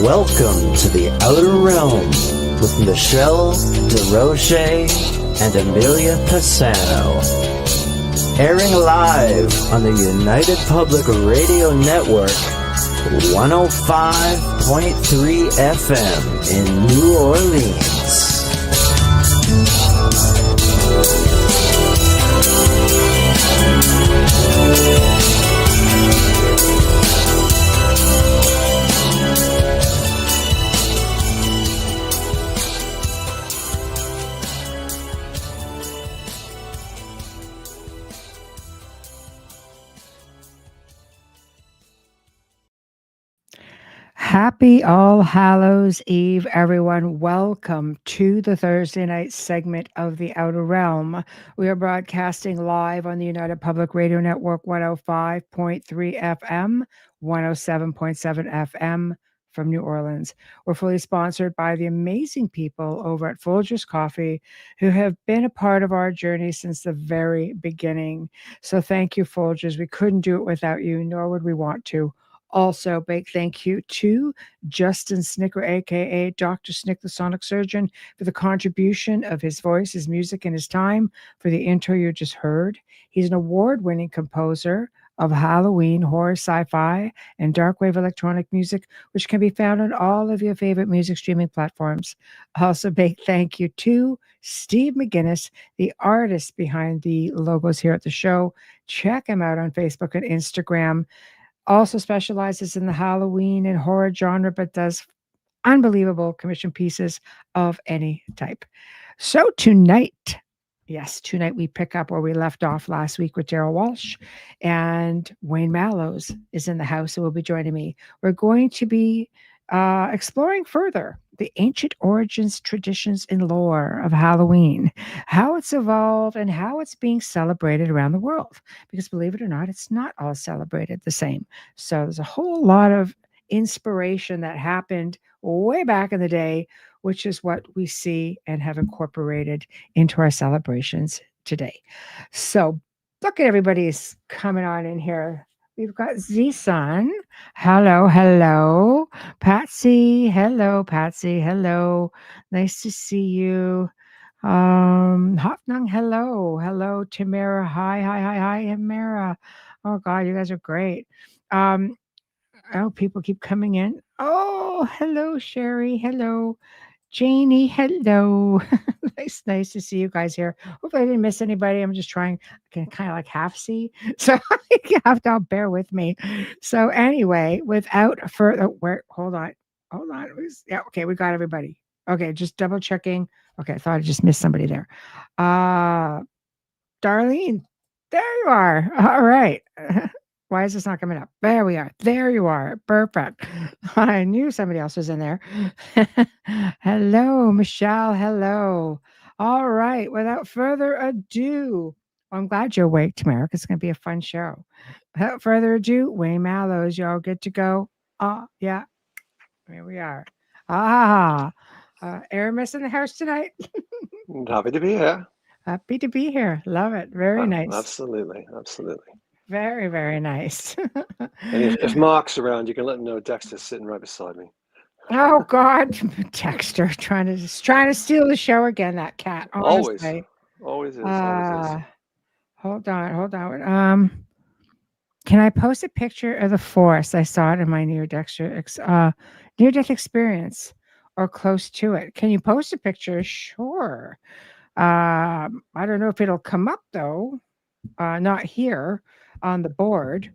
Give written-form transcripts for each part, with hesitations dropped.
Welcome to the Outer Realm with Michelle DeRoche and Amelia Pisano. Airing live on the United Public Radio Network, 105.3 FM in New Orleans. Happy All Hallows Eve, everyone. Welcome to the Thursday night segment of The Outer Realm. We are broadcasting live on the United Public Radio Network 105.3 FM, 107.7 FM from New Orleans. We're fully sponsored by the amazing people over at Folgers Coffee who have been a part of our journey since the very beginning. So thank you, Folgers. We couldn't do it without you, nor would we want to. Also, big thank you to Justin Snicker, a.k.a. Dr. Snick, the Sonic Surgeon, for the contribution of his voice, his music, and his time for the intro you just heard. He's an award-winning composer of Halloween, horror, sci-fi, and dark wave electronic music, which can be found on all of your favorite music streaming platforms. Also, big thank you to Steve McGinnis, the artist behind the logos here at the show. Check him out on Facebook and Instagram. Also specializes in the Halloween and horror genre, but does unbelievable commission pieces of any type. So tonight we pick up where we left off last week with Daryl Walsh, and Wayne Mallows is in the house and will be joining me. We're going to be exploring further the ancient origins, traditions, and lore of Halloween, how it's evolved, and how it's being celebrated around the world. Because believe it or not, it's not all celebrated the same. So there's a whole lot of inspiration that happened way back in the day, which is what we see and have incorporated into our celebrations today. So look at everybody's coming on in here. We've got Z-Sun. Hello. Patsy. Hello, Patsy. Hello. Nice to see you. Hopnung, hello. Tamara. Hi, Tamara. Oh, God, you guys are great. People keep coming in. Oh, hello, Sherry. Hello. Janie, hello. nice to see you guys here. Hopefully I didn't miss anybody. I'm just trying. I can kind of like half see. So you have to bear with me. So anyway, without further hold on. Yeah, okay, we got everybody. Okay, just double checking. Okay, I thought I just missed somebody there. Darlene, there you are. All right. Why is this not coming up? There we are. There you are. Perfect. I knew somebody else was in there. Hello, Michelle. Hello. All right. Without further ado, I'm glad you're awake, Tamara, because it's going to be a fun show. Without further ado, Wayne Mallows, y'all good to go? Yeah. Here we are. Aramis in the house tonight. Happy to be here. Happy to be here. Love it. Very nice. Absolutely. Very, very nice. And if Mark's around, you can let him know Dexter's sitting right beside me. Oh God, Dexter trying to steal the show again. That cat. Honestly. Always is. Hold on. Can I post a picture of the forest? I saw it in my near-death experience, or close to it. Can you post a picture? Sure. I don't know if it'll come up though. Not here on the board.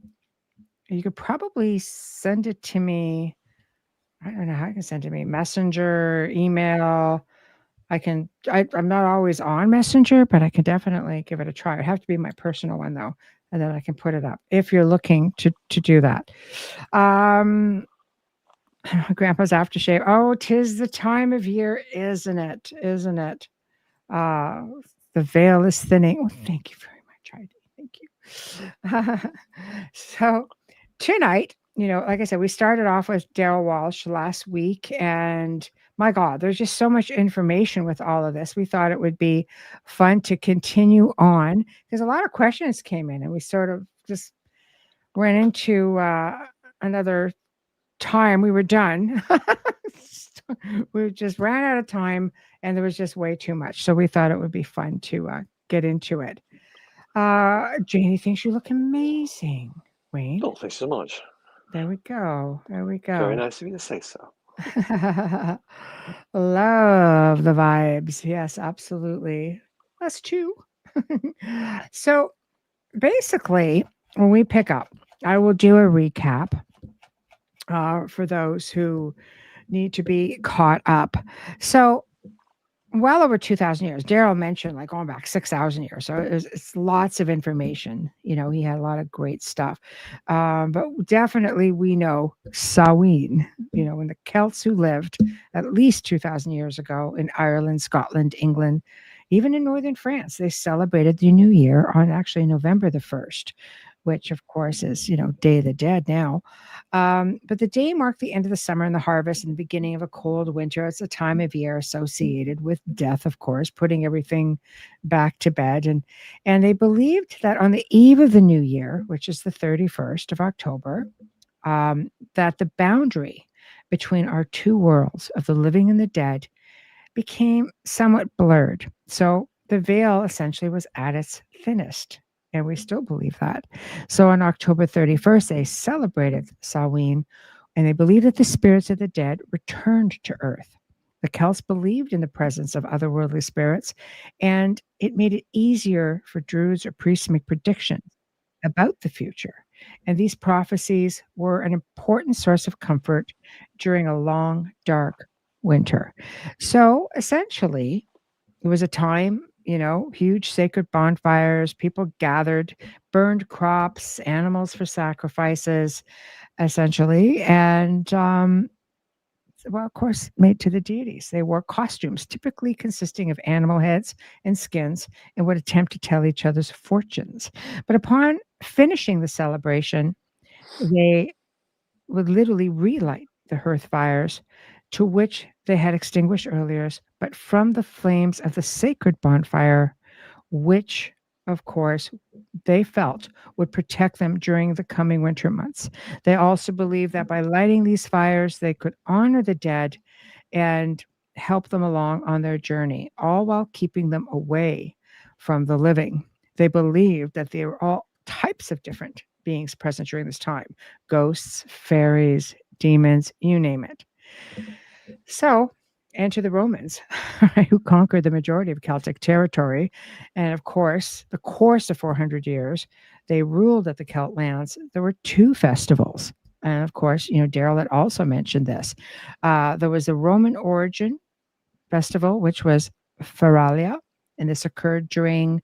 You could probably send it to me. I don't know how I can send it to me. Messenger, email. I'm not always on Messenger, but I can definitely give it a try. It have to be my personal one though, and then I can put it up if you're looking to do that. Grandpa's aftershave. Oh, 'tis the time of year, isn't it? The veil is thinning. Oh, thank you very much, Heidi. Thank you. So tonight, like I said, we started off with Daryl Walsh last week, and my God, there's just so much information with all of this. We thought it would be fun to continue on because a lot of questions came in, and we sort of just went into another time, we were done. We just ran out of time, and there was just way too much. So we thought it would be fun to get into it. Janie thinks you look amazing, Wayne. Oh, thanks so much. There we go. There we Very go. nice of you to say so. Love the vibes. Yes, absolutely. Us too. So basically, when we pick up, I will do a recap for those who need to be caught up. So, well over 2,000 years. Daryl mentioned like going back 6,000 years. So it's lots of information. You know, he had a lot of great stuff. But definitely we know Samhain, you know, when the Celts who lived at least 2,000 years ago in Ireland, Scotland, England, even in northern France, they celebrated the new year on actually November the 1st, which of course is, you know, Day of the Dead now. But the day marked the end of the summer and the harvest and the beginning of a cold winter. It's a time of year associated with death, of course, putting everything back to bed. And they believed that on the eve of the new year, which is the 31st of October, that the boundary between our two worlds of the living and the dead became somewhat blurred. So the veil essentially was at its thinnest. And we still believe that. So on October 31st, they celebrated Samhain, and they believed that the spirits of the dead returned to earth. The Celts believed in the presence of otherworldly spirits, and it made it easier for druids or priests to make predictions about the future. And these prophecies were an important source of comfort during a long, dark winter. So essentially, it was a time, you know, huge sacred bonfires, people gathered, burned crops, animals for sacrifices, essentially. And, well, of course, made to the deities. They wore costumes, typically consisting of animal heads and skins, and would attempt to tell each other's fortunes. But upon finishing the celebration, they would literally relight the hearth fires to which they had extinguished earlier, but from the flames of the sacred bonfire, which, of course, they felt would protect them during the coming winter months. They also believed that by lighting these fires, they could honor the dead and help them along on their journey, all while keeping them away from the living. They believed that there were all types of different beings present during this time: ghosts, fairies, demons, you name it. So, enter the Romans, who conquered the majority of Celtic territory. And of course, the course of 400 years, they ruled at the Celt lands. There were two festivals. And of course, you know, Daryl had also mentioned this. There was the Roman origin festival, which was Feralia, and this occurred during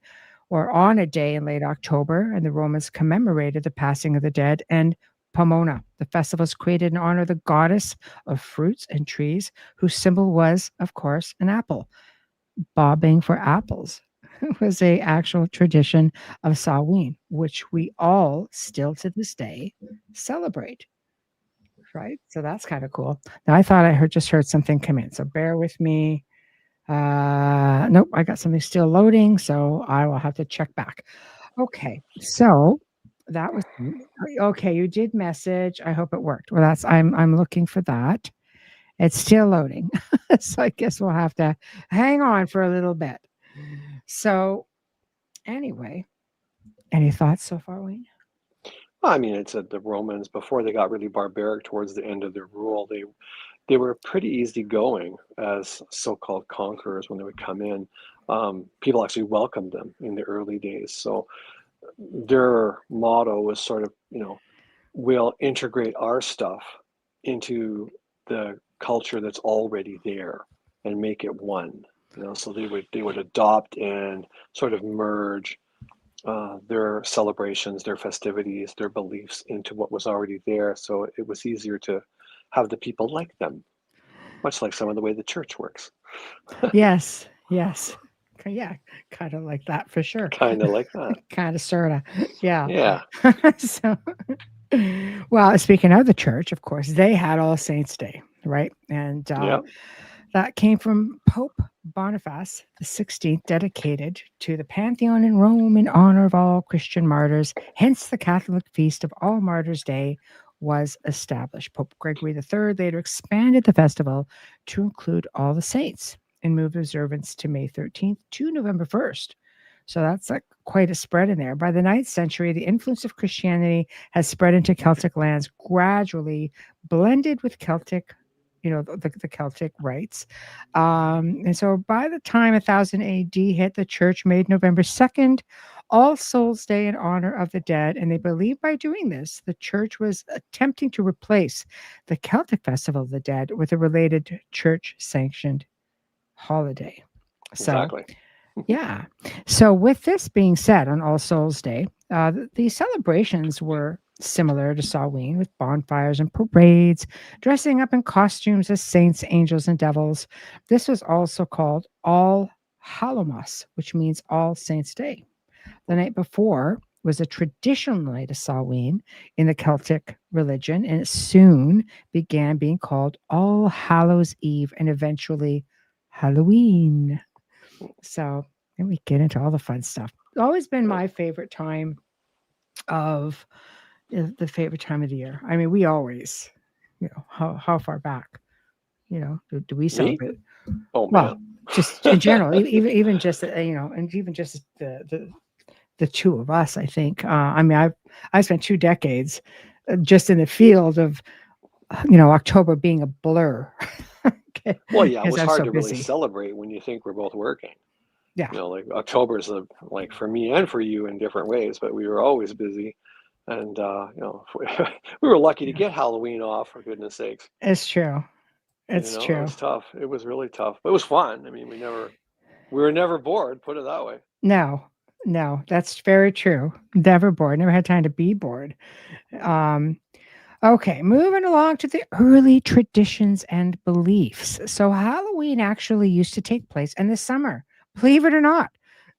or on a day in late October, and the Romans commemorated the passing of the dead. And Pomona, the festival was created in honor of the goddess of fruits and trees, whose symbol was, of course, an apple. Bobbing for apples was a actual tradition of Samhain, which we all still to this day celebrate. Right? So that's kind of cool. Now I thought I just heard something come in, so bear with me. Nope, I got something still loading, so I will have to check back. Okay, so that was okay. You did message. I hope it worked. Well, I'm looking for that. It's still loading, so I guess we'll have to hang on for a little bit. So, anyway, any thoughts so far, Wayne? I mean, it's the Romans, before they got really barbaric towards the end of their rule, they were pretty easygoing as so-called conquerors when they would come in. People actually welcomed them in the early days. So their motto was sort of, you know, we'll integrate our stuff into the culture that's already there and make it one. You know, so they would adopt and sort of merge their celebrations, their festivities, their beliefs into what was already there. So it was easier to have the people like them, much like some of the way the church works. Yes, yes. Yeah, kind of like that for sure. Kind of like that. Kind of, sort of. Yeah. Yeah. So, well, speaking of the church, of course, they had All Saints' Day, right? And Yep. that came from Pope Boniface the 16th, dedicated to the Pantheon in Rome in honor of all Christian martyrs, hence the Catholic feast of All Martyrs' Day, was established. Pope Gregory III later expanded the festival to include all the saints and moved observance to May 13th to November 1st. So that's like quite a spread in there. By the 9th century, the influence of Christianity has spread into Celtic lands, gradually blended with Celtic, the Celtic rites. And so by the time 1000 AD hit, the church made November 2nd All Souls Day in honor of the dead. And they believe by doing this, the church was attempting to replace the Celtic Festival of the Dead with a related church sanctioned holiday. So, Exactly. yeah. So, with this being said, on All Souls Day, the celebrations were similar to Samhain with bonfires and parades, dressing up in costumes as saints, angels, and devils. This was also called All Hallowmas, which means All Saints' Day. The night before was a traditional night of Samhain in the Celtic religion, and it soon began being called All Hallows Eve and eventually Halloween. So then we get into all the fun stuff. It's always been my favorite time of the favorite time of the year. I mean, we always, how far back, do we Me? celebrate? Oh Well, man. just in general, even just and even just the two of us. I think. I mean, I spent 2 decades just in the field of October being a blur. Okay, Well, yeah, it because was I'm hard so to really busy. celebrate when you think we're both working. Yeah, Like October's like for me and for you in different ways, but we were always busy. And we were lucky to yeah, get Halloween off, for goodness sakes. it's true. It's It true. was tough. It was really tough, but it was fun. I mean, we were never bored, put it that way. No, no, that's very true. Never bored. Never had time to be bored. Um, okay, moving along to the early traditions and beliefs. So Halloween actually used to take place in the summer, believe it or not,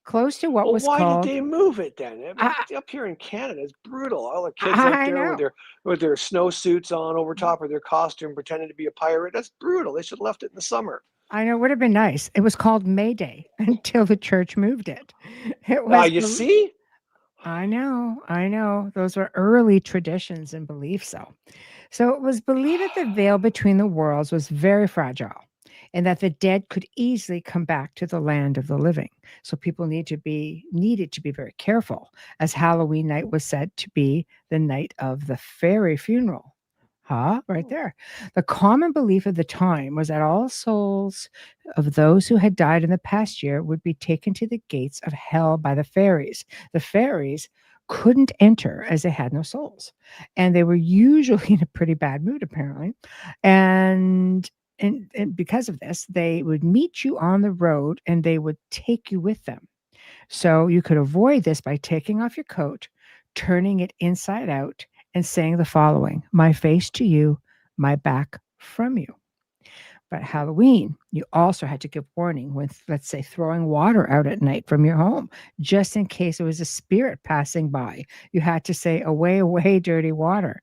close to what Well, was why did called. they move it then? I mean, I, up here in Canada, it's brutal. All the kids up I there know. with their snowsuits on over top of their costume, pretending to be a pirate. That's brutal. They should have left it in the summer. I know. It would have been nice. It was called May Day until the church moved it. It was. You see? I know. I know. Those were early traditions and beliefs, though. So it was believed that the veil between the worlds was very fragile and that the dead could easily come back to the land of the living. So people needed to be very careful, as Halloween night was said to be the night of the fairy funeral. Huh? Right there. The common belief of the time was that all souls of those who had died in the past year would be taken to the gates of hell by the fairies. The fairies couldn't enter as they had no souls, and they were usually in a pretty bad mood apparently, and because of this they would meet you on the road and they would take you with them. So you could avoid this by taking off your coat, turning it inside out, and saying the following: my face to you, my back from you. But Halloween, you also had to give warning with, let's say, throwing water out at night from your home, just in case there was a spirit passing by. You had to say, away, away, dirty water.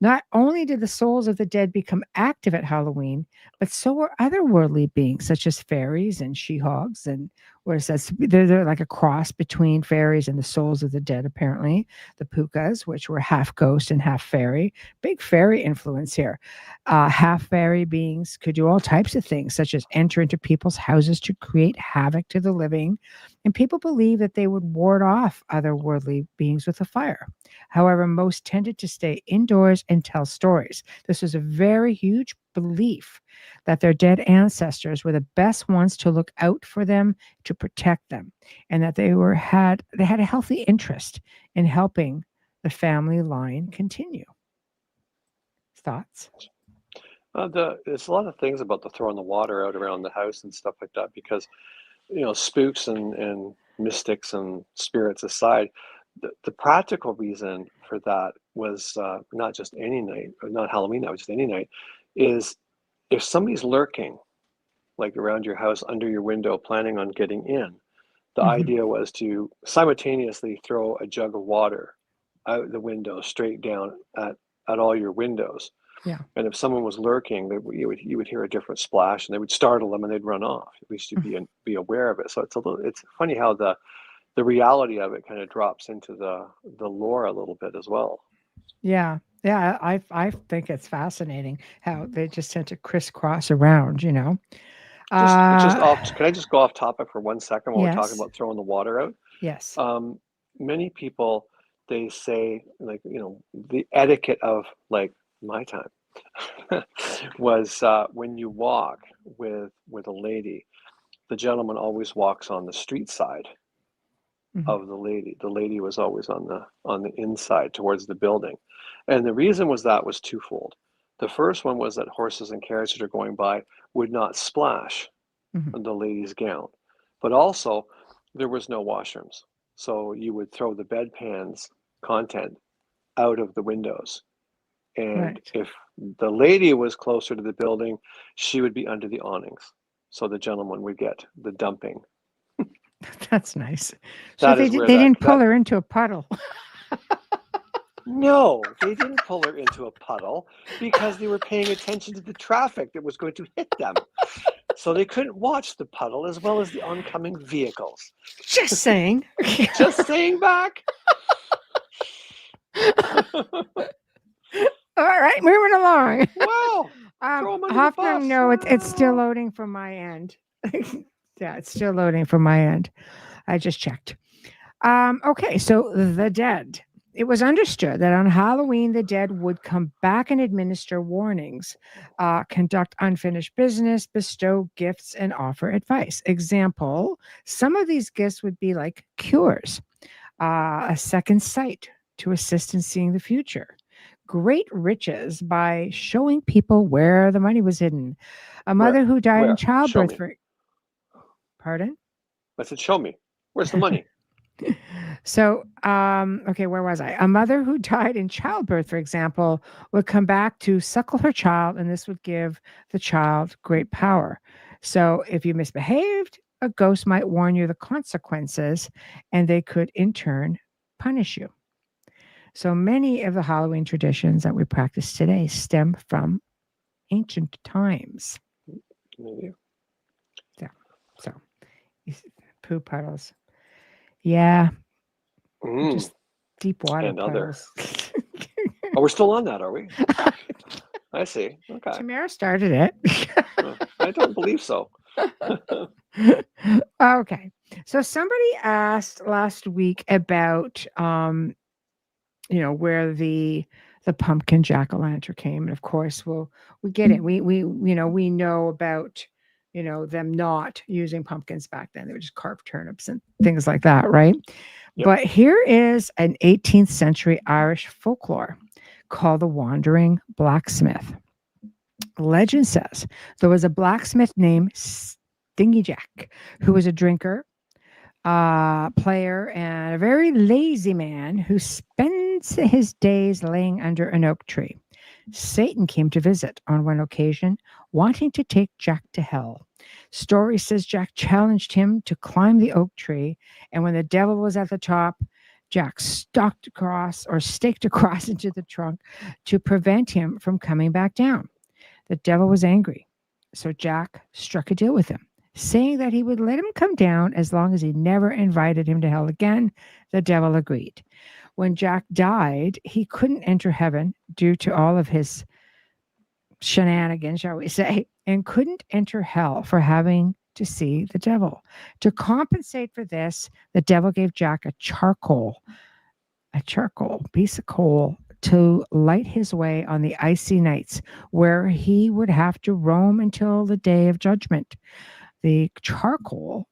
Not only did the souls of the dead become active at Halloween, but so were other worldly beings, such as fairies and she-hogs. And what it says, they're like a cross between fairies and the souls of the dead, apparently. The pukas, which were half ghost and half fairy. Big fairy influence here. Half fairy beings could do all types of things, such as enter into people's houses to create havoc to the living. And people believe that they would ward off otherworldly beings with a fire. However, most tended to stay indoors and tell stories. This was a very huge belief that their dead ancestors were the best ones to look out for them, to protect them, and that they had a healthy interest in helping the family line continue. Thoughts? There's a lot of things about the throwing the water out around the house and stuff like that because, spooks and mystics and spirits aside, the practical reason for that was not just any night, or not Halloween night, just any night, is if somebody's lurking, like around your house, under your window, planning on getting in, the Mhm. idea was to simultaneously throw a jug of water out the window straight down at all your windows. Yeah. And if someone was lurking, you would hear a different splash, and they would startle them, and they'd run off. At least you'd be aware of it. So it's funny how the reality of it kind of drops into the lore a little bit as well. Yeah. Yeah, I think it's fascinating how they just tend to crisscross around, you know. Just Uh, off. Can I just go off topic for 1 second while we're talking yes, about throwing the water out? yes. Um, Many people, they say, like, the etiquette of, like, my time was, when you walk with a lady, the gentleman always walks on the street side Mhm. of the lady. The lady was always on the inside towards the building. And the reason was twofold. The first one was that horses and carriages that are going by would not splash Mhm. the lady's gown. But also, there was no washrooms. So you would throw the bedpan's content out of the windows. And Right. if the lady was closer to the building, she would be under the awnings. So the gentleman would get the dumping. That's nice. So That they is did, where they that didn't pull that her into a puddle. no, they didn't pull her into a puddle because they were paying attention to the traffic that was going to hit them. So they couldn't watch the puddle as well as the oncoming vehicles. Just saying. Just saying back. All right, moving along. Wow. Throw them under the Hoffman, bus. no, it's still Wow. loading from my end. Yeah, it's still loading from my end. I just checked. Okay, so the dead. It was understood that on Halloween, the dead would come back and administer warnings, conduct unfinished business, bestow gifts, and offer advice. Example, some of these gifts would be like cures, a second sight to assist in seeing the future, great riches by showing people where the money was hidden, a Where? mother who died in Where? Show childbirth me. for, pardon? I said, show me. Where's the money? So, okay, where was I? A mother who died in childbirth, for example, would come back to suckle her child, and this would give the child great power. So, if you misbehaved, a ghost might warn you the consequences, and they could in turn punish you. So, many of the Halloween traditions that we practice today stem from ancient times. Maybe. Yeah. So, poo puddles. Yeah, Mm, just deep water and other. puddles. Oh, we're still on that, are we? I see. Okay. Tamara started it. I don't believe so. Okay. So somebody asked last week about where the pumpkin jack-o'-lantern came. And of course we get it. We know about them not using pumpkins back then. They would just carve turnips and things like that, right? Yep. But here is an 18th century Irish folklore called the Wandering Blacksmith. Legend says there was a blacksmith named Stingy Jack who was a drinker, player, and a very lazy man who spends his days laying under an oak tree. Satan came to visit on one occasion, wanting to take Jack to hell. Story says Jack challenged him to climb the oak tree, and when the devil was at the top, Jack staked across into the trunk to prevent him from coming back down. The devil was angry, so Jack struck a deal with him, saying that he would let him come down as long as he never invited him to hell again. The devil agreed. When Jack died, he couldn't enter heaven due to all of his shenanigans, shall we say, and couldn't enter hell for having to see the devil. To compensate for this, the devil gave Jack a charcoal piece of coal to light his way on the icy nights where he would have to roam until the day of judgment. The charcoal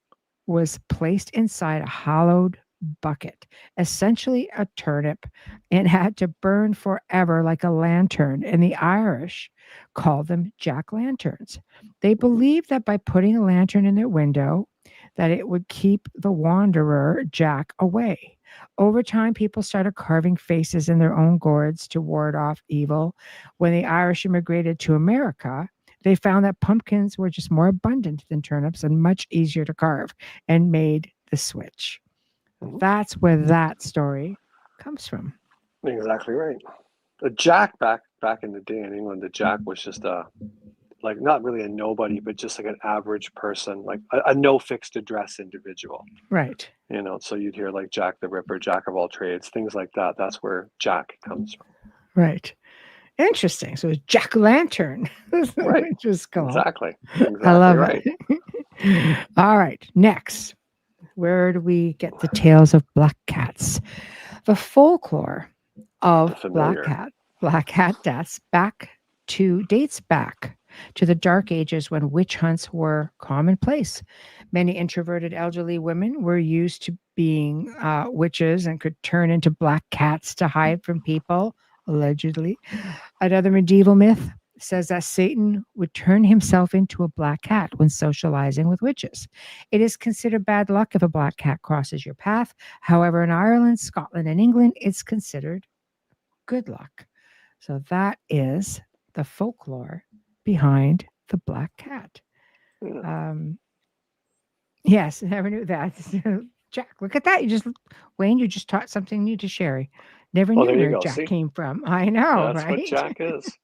was placed inside a hollowed bucket, essentially a turnip, and had to burn forever like a lantern. And the Irish called them jack lanterns. They believed that by putting a lantern in their window, that it would keep the wanderer Jack away. Over time, people started carving faces in their own gourds to ward off evil. When the Irish immigrated to America, they found that pumpkins were just more abundant than turnips and much easier to carve and made the switch. Mhm. That's where that story comes from. Exactly right. The Jack back in the day in England, the Jack was just like not really a nobody, but just like an average person, like a no fixed address individual. Right. So you'd hear like Jack the Ripper, Jack of all trades, things like that. That's where Jack comes from. Right. Interesting. So it's jack-o'-lantern, Right. which was cool. Exactly. I Exactly love right. it. All right. Next, where do we get the tales of black cats? The folklore of The familiar. black cat deaths dates back to the dark ages when witch hunts were commonplace. Many introverted elderly women were used to being witches and could turn into black cats to hide from people, allegedly. Another medieval myth says that Satan would turn himself into a black cat when socializing with witches. It is considered bad luck if a black cat crosses your path. However, in Ireland, Scotland, and England, it's considered good luck. So that is the folklore behind the black cat. Yeah. Yes, never knew that. Jack, look at that. Wayne, you just taught something new to Sherry. Never Oh, knew there you where go. Jack See, came from. I know, that's what right? Jack is.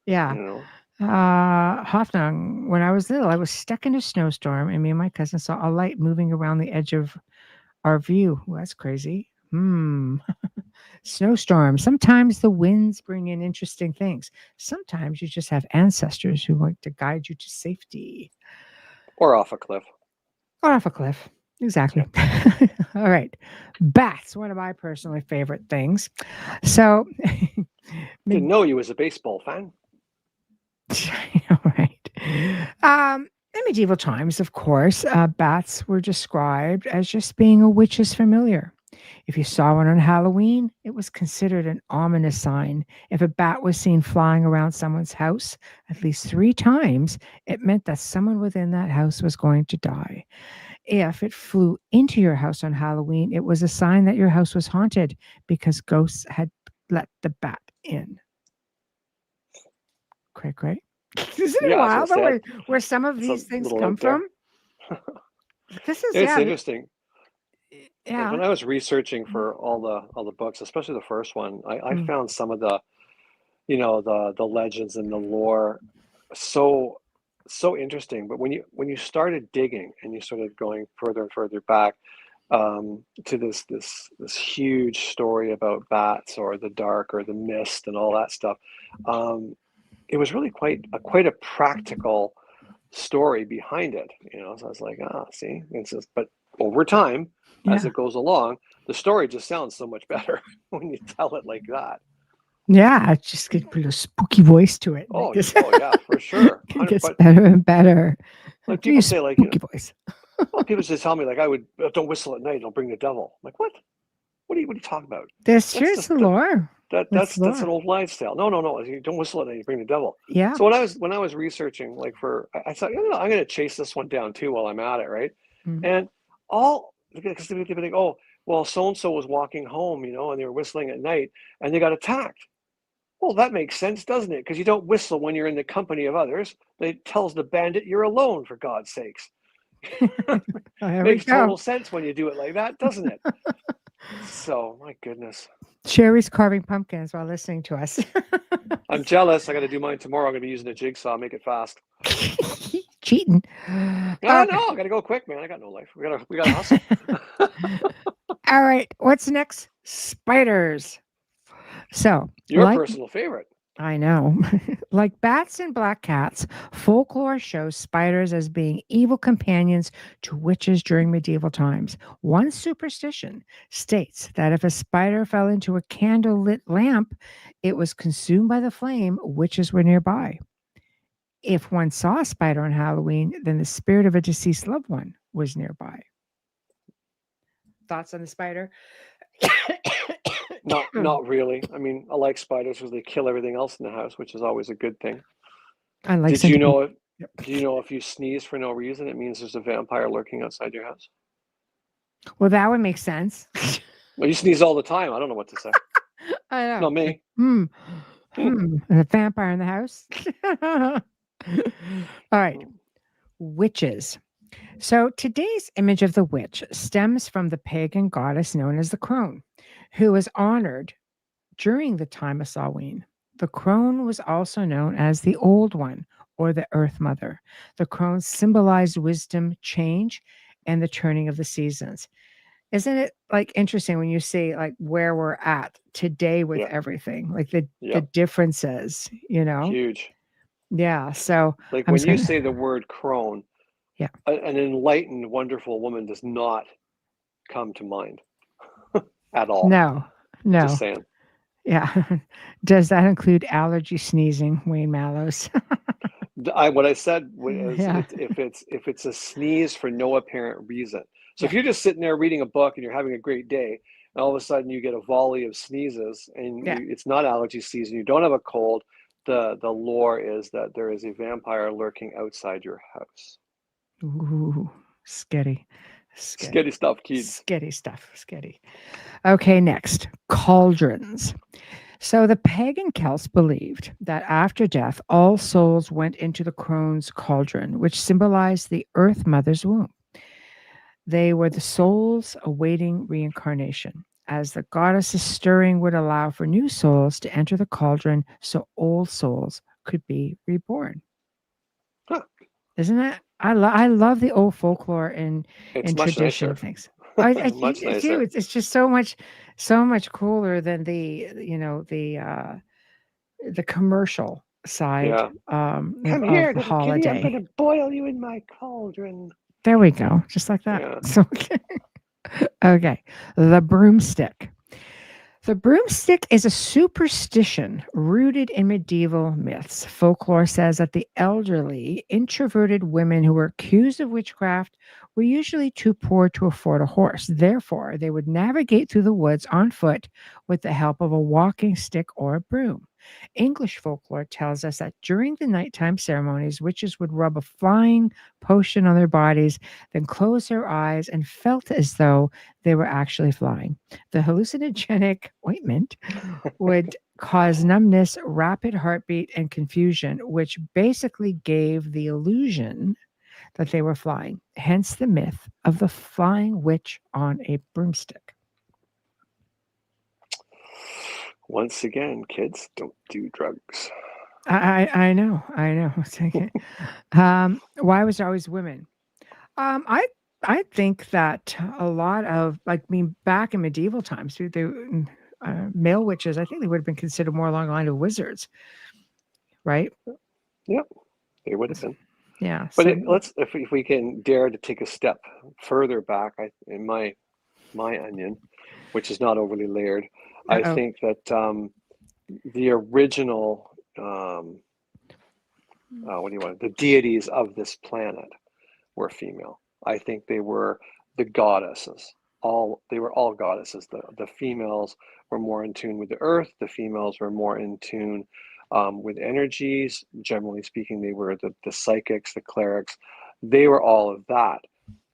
Yeah. You know. Hoffnung, when I was little, I was stuck in a snowstorm, and me and my cousin saw a light moving around the edge of our view. Well, that's crazy. Snowstorms. Sometimes the winds bring in interesting things. Sometimes you just have ancestors who want to guide you to safety. Or off a cliff. Or off a cliff. Exactly. All right. Bats, one of my personally favorite things. So, Didn't know you was a baseball fan. all right. In medieval times, of course, bats were described as just being a witch's familiar. If you saw one on Halloween, it was considered an ominous sign. If a bat was seen flying around someone's house at least 3 times, it meant that someone within that house was going to die. If it flew into your house on Halloween, it was a sign that your house was haunted because ghosts had let the bat in. Great. Isn't it Yeah, I was gonna wild though, say where some of it's a these things little come out there. from? This is It's interesting. Like yeah. when I was researching for all the books, especially the first one, I Mm. found some of the the legends and the lore so interesting. But when you started digging and you started going further and further back to this huge story about bats or the dark or the mist and all that stuff, it was really quite a practical story behind it. So I was like, see, it's just, but over time, as Yeah. it goes along, the story just sounds so much better when you tell it like that. Yeah, it just could put a spooky voice to it. Oh, It yeah, for sure. it gets But better and better. like Do you people say, like, spooky voice? well, people just tell me like don't whistle at night, it'll bring the devil. I'm like, what? What are you talking about? This That's here's just the lore. That's that's an lore. old wives' tale. No. You don't whistle at night, you bring the devil. Yeah. So when I was researching, like I thought, I'm gonna chase this one down too while I'm at it, right? Mm. And because they think, oh, well, so and so was walking home, and they were whistling at night, and they got attacked. Well, that makes sense, doesn't it? Because you don't whistle when you're in the company of others. It tells the bandit you're alone, for God's sakes. There Makes we go. total sense when you do it like that, doesn't it? So, my goodness. Sherry's carving pumpkins while listening to us. I'm jealous. I got to do mine tomorrow. I'm going to be using a jigsaw. Make it fast. Cheating. No, Okay. no, I got to go quick, man. I got no life. We got to hustle. All right. What's next? Spiders. So, Your personal favorite. I know. Like bats and black cats, folklore shows spiders as being evil companions to witches during medieval times. One superstition states that if a spider fell into a candle-lit lamp, it was consumed by the flame, witches were nearby. If one saw a spider on Halloween, then the spirit of a deceased loved one was nearby. Thoughts on the spider? Not really. I mean, I like spiders because they kill everything else in the house, which is always a good thing. I like Did you know Yep. Do you know if you sneeze for no reason, it means there's a vampire lurking outside your house? Well, that would make sense. Well, you sneeze all the time. I don't know what to say. I know. Not me. A vampire in the house. All right. Witches. So today's image of the witch stems from the pagan goddess known as the crone, who was honored during the time of Samhain. The crone was also known as the Old One or the Earth Mother. The crone symbolized wisdom, change, and the turning of the seasons. Isn't it like interesting when you see like where we're at today with Yeah. everything, like the Yep. differences, Huge. Yeah. So Like I'm when you saying, say the word crone, yeah. an enlightened, wonderful woman does not come to mind at all. No, Just no. saying. Yeah. Does that include allergy sneezing, Wayne Mallows? What I said was Yeah. if it's a sneeze for no apparent reason. So Yeah. if you're just sitting there reading a book and you're having a great day, and all of a sudden you get a volley of sneezes, and Yeah. it's not allergy season, you don't have a cold, the lore is that there is a vampire lurking outside your house. Ooh, sketty, sketty, Scary stuff, kids. sketty stuff, sketty. Okay, next, cauldrons. So the pagan Celts believed that after death, all souls went into the crone's cauldron, which symbolized the Earth Mother's womb. They were the souls awaiting reincarnation, as the goddess's stirring would allow for new souls to enter the cauldron so old souls could be reborn. Huh. Isn't that? I love the old folklore and It's much tradition nicer. of things. Much I do. nicer. It's just so much cooler than the commercial side Yeah. Come of here, the little kitty. I'm going holiday. to boil you in my cauldron. There we go, just like that. Yeah. So okay, the broomstick. The broomstick is a superstition rooted in medieval myths. Folklore says that the elderly, introverted women who were accused of witchcraft were usually too poor to afford a horse. Therefore, they would navigate through the woods on foot with the help of a walking stick or a broom. English folklore tells us that during the nighttime ceremonies, witches would rub a flying potion on their bodies, then close their eyes and felt as though they were actually flying. The hallucinogenic ointment would cause numbness, rapid heartbeat, and confusion, which basically gave the illusion that they were flying. Hence the myth of the flying witch on a broomstick. Once again, kids, don't do drugs. I know, I know. Why was there always women? Um, I I think that a lot of like I mean back in medieval times, male witches, I think they would have been considered more along the line of wizards, right? Yep, they would have been. Yeah. But So, let's, if we can dare to take a step further back, in my onion, which is not overly layered, I oh, think that the original, what do you want? The deities of this planet were female. I think they were the goddesses. They were all goddesses. The females were more in tune with the earth. The females were more in tune with energies. Generally speaking, they were the psychics, the clerics. They were all of that.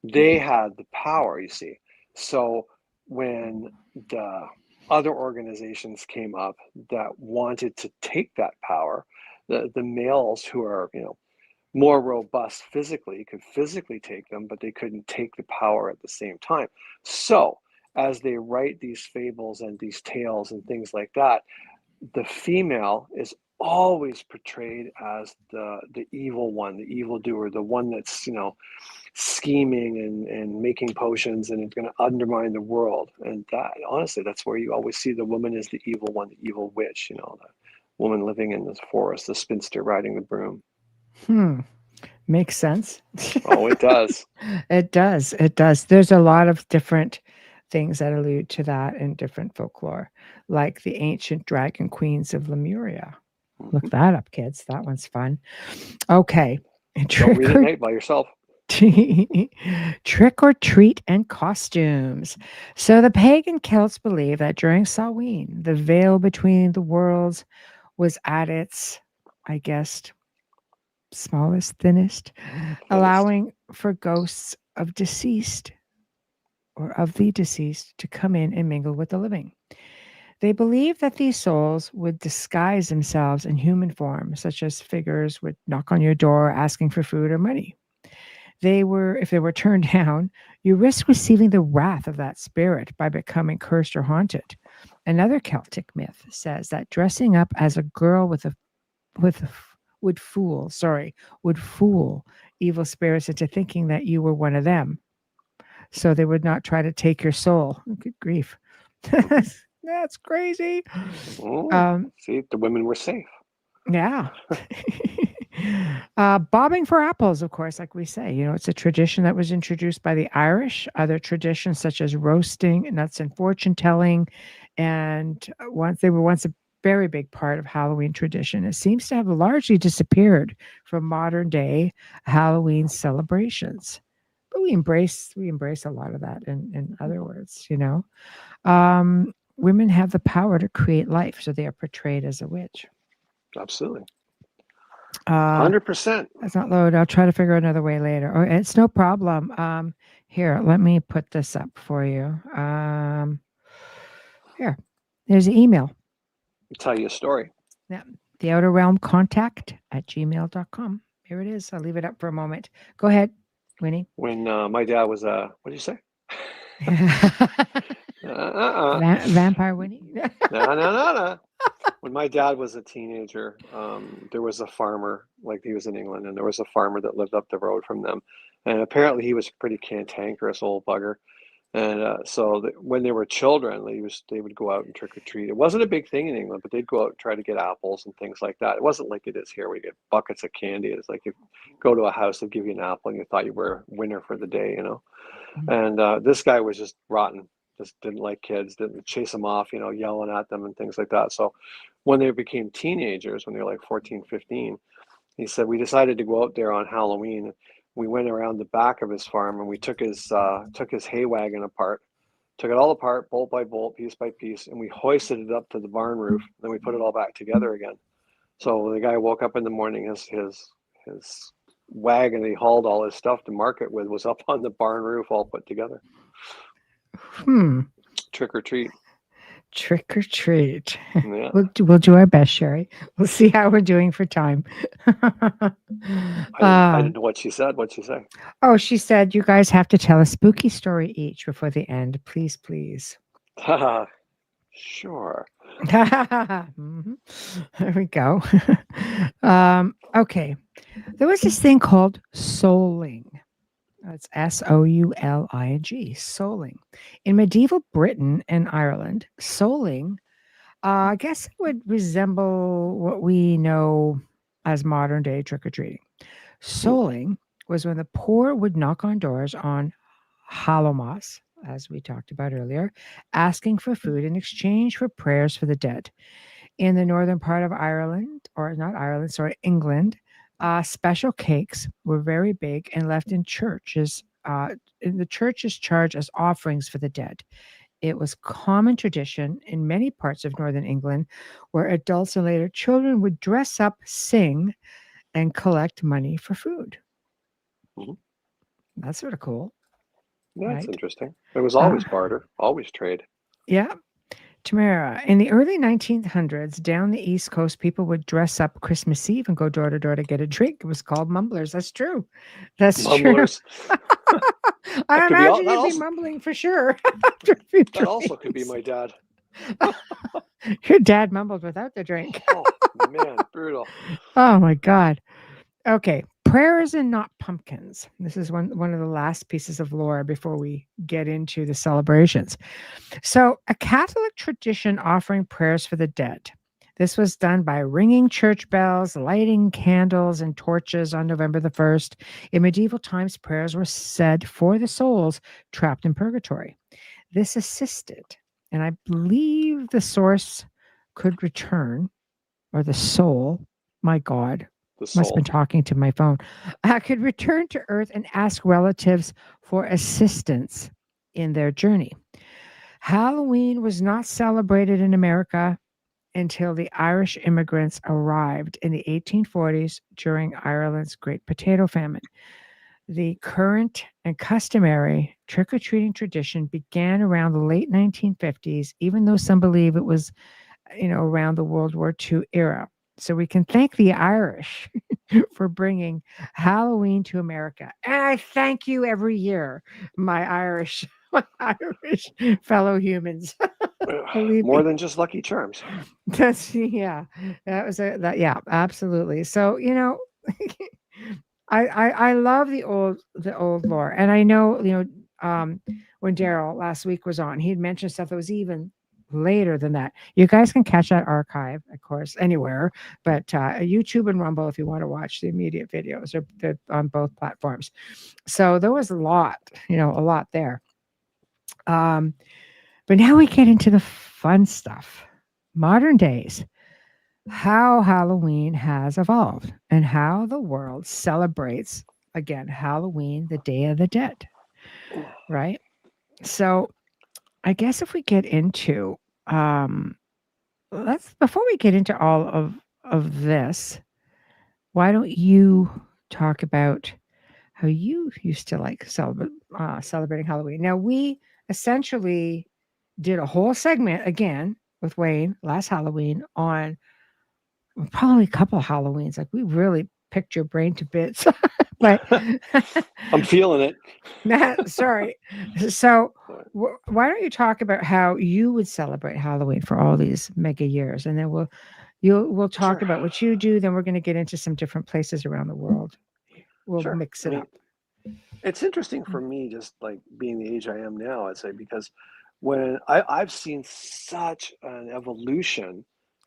They had the power, you see. So when the other organizations came up that wanted to take that power, the males who are, more robust physically could physically take them, but they couldn't take the power at the same time. So as they write these fables and these tales and things like that, the female is always portrayed as the evil one, the evildoer, the one that's scheming and making potions and it's going to undermine the world. And that honestly, that's where you always see the woman as the evil one, the evil witch. The woman living in the forest, the spinster riding the broom. makes sense. Oh, it does. It does. It does. There's a lot of different things that allude to that in different folklore, like the ancient dragon queens of Lemuria. Look that up, kids. That one's fun. Okay. Don't read at night by yourself. Trick or treat and costumes. So the pagan Celts believed that during Samhain, the veil between the worlds was at its, I guess, smallest, thinnest, allowing for ghosts of deceased or of the deceased to come in and mingle with the living. They believed that these souls would disguise themselves in human form, such as figures would knock on your door asking for food or money. If they were turned down, you risk receiving the wrath of that spirit by becoming cursed or haunted. Another Celtic myth says that dressing up as a girl would fool evil spirits into thinking that you were one of them. so they would not try to take your soul. Good grief. That's crazy. Um, See, the women were safe. yeah. Bobbing for apples, of course, like we say, it's a tradition that was introduced by the Irish. Other traditions such as roasting, nuts, and fortune telling, and once a very big part of Halloween tradition. It seems to have largely disappeared from modern day Halloween celebrations. But we embrace a lot of that. In other words, women have the power to create life, so they are portrayed as a witch. Absolutely. Uh, 100%. That's not load. I'll try to figure another way later. Oh, it's no problem. Here, let me put this up for you. Here, there's an email. I'll tell you a story. Yeah, theouterrealmcontact at gmail.com. Here it is. I'll leave it up for a moment. Go ahead, Winnie. When my dad was what did you say? Vampire Winnie. No. When my dad was a teenager, there was a farmer, like he was in England, and there was a farmer that lived up the road from them. And apparently he was a pretty cantankerous old bugger. And when they were children, they would go out and trick or treat. It wasn't a big thing in England, but they'd go out and try to get apples and things like that. It wasn't like it is here where you get buckets of candy. It's like you go to a house, they'll give you an apple, and you thought you were a winner for the day, And this guy was just rotten, just didn't like kids, didn't chase them off, yelling at them and things like that. So when they became teenagers, when they were like 14, 15, he said, we decided to go out there on Halloween. We went around the back of his farm and we took his hay wagon apart, took it all apart, bolt by bolt, piece by piece, and we hoisted it up to the barn roof. Then we put it all back together again. So when the guy woke up in the morning, his wagon he hauled all his stuff to market with was up on the barn roof, all put together. Trick or treat. Trick or treat. Yeah. We'll do our best, Sherry. We'll see how we're doing for time. I didn't know what she said. What'd she say? Oh, she said you guys have to tell a spooky story each before the end. Please, please. Sure. Mm-hmm. There we go. Okay. There was this thing called souling. It's souling. Souling. In medieval Britain and Ireland, souling, I guess it would resemble what we know as modern day trick or treating. Souling was when the poor would knock on doors on Hallowmas, as we talked about earlier, asking for food in exchange for prayers for the dead. In the northern part of Ireland, or not Ireland, sorry, England, special cakes were very big and left in churches. The churches charged as offerings for the dead. It was common tradition in many parts of northern England where adults and later children would dress up, sing, and collect money for food. Mm-hmm. That's sort of cool. That's interesting. It was always barter, always trade. Yeah. Tamara, in the early 1900s, down the East Coast, people would dress up Christmas Eve and go door to door to get a drink. It was called mumblers. That's true. That's mumblers. True. I imagine you'd be mumbling for sure. That also could be my dad. Your dad mumbled without the drink. Oh, man, brutal. Oh, my God. Okay. Prayers and not pumpkins. This is one of the last pieces of lore before we get into the celebrations. So, a Catholic tradition offering prayers for the dead. This was done by ringing church bells, lighting candles and torches on November the 1st. In medieval times, prayers were said for the souls trapped in purgatory. This assisted, and I believe the source could return, or the soul, my God, must have been talking to my phone, could return to Earth and ask relatives for assistance in their journey. Halloween was not celebrated in America until the Irish immigrants arrived in the 1840s during Ireland's Great Potato Famine. The current and customary trick-or-treating tradition began around the late 1950s, even though some believe it was, around the World War II era. So we can thank the Irish for bringing Halloween to America. And I thank you every year, my Irish fellow humans. More than just Lucky Charms. That was absolutely. So, I love the old lore. And I know, when Daryl last week was on. He had mentioned stuff that was even later than that. You guys can catch that archive, of course, anywhere, but YouTube and Rumble if you want to watch the immediate videos. They're on both platforms. So there was a lot, a lot there. But now we get into the fun stuff. Modern days, how Halloween has evolved and how the world celebrates, again, Halloween, the Day of the Dead, right? So I guess if we get into, before we get into all of this, why don't you talk about how you used to like celebrating Halloween? Now we essentially did a whole segment again with Wayne last Halloween on probably a couple of Halloweens. Like we really picked your brain to bits. But I'm feeling it. sorry. So why don't you talk about how you would celebrate Halloween for all these mega years, and then we'll talk Sure. about what you do. Then we're going to get into some different places around the world. We'll Sure. mix I it mean, up. it's interesting for me, just like being the age I am now, I'd say, because when I've seen such an evolution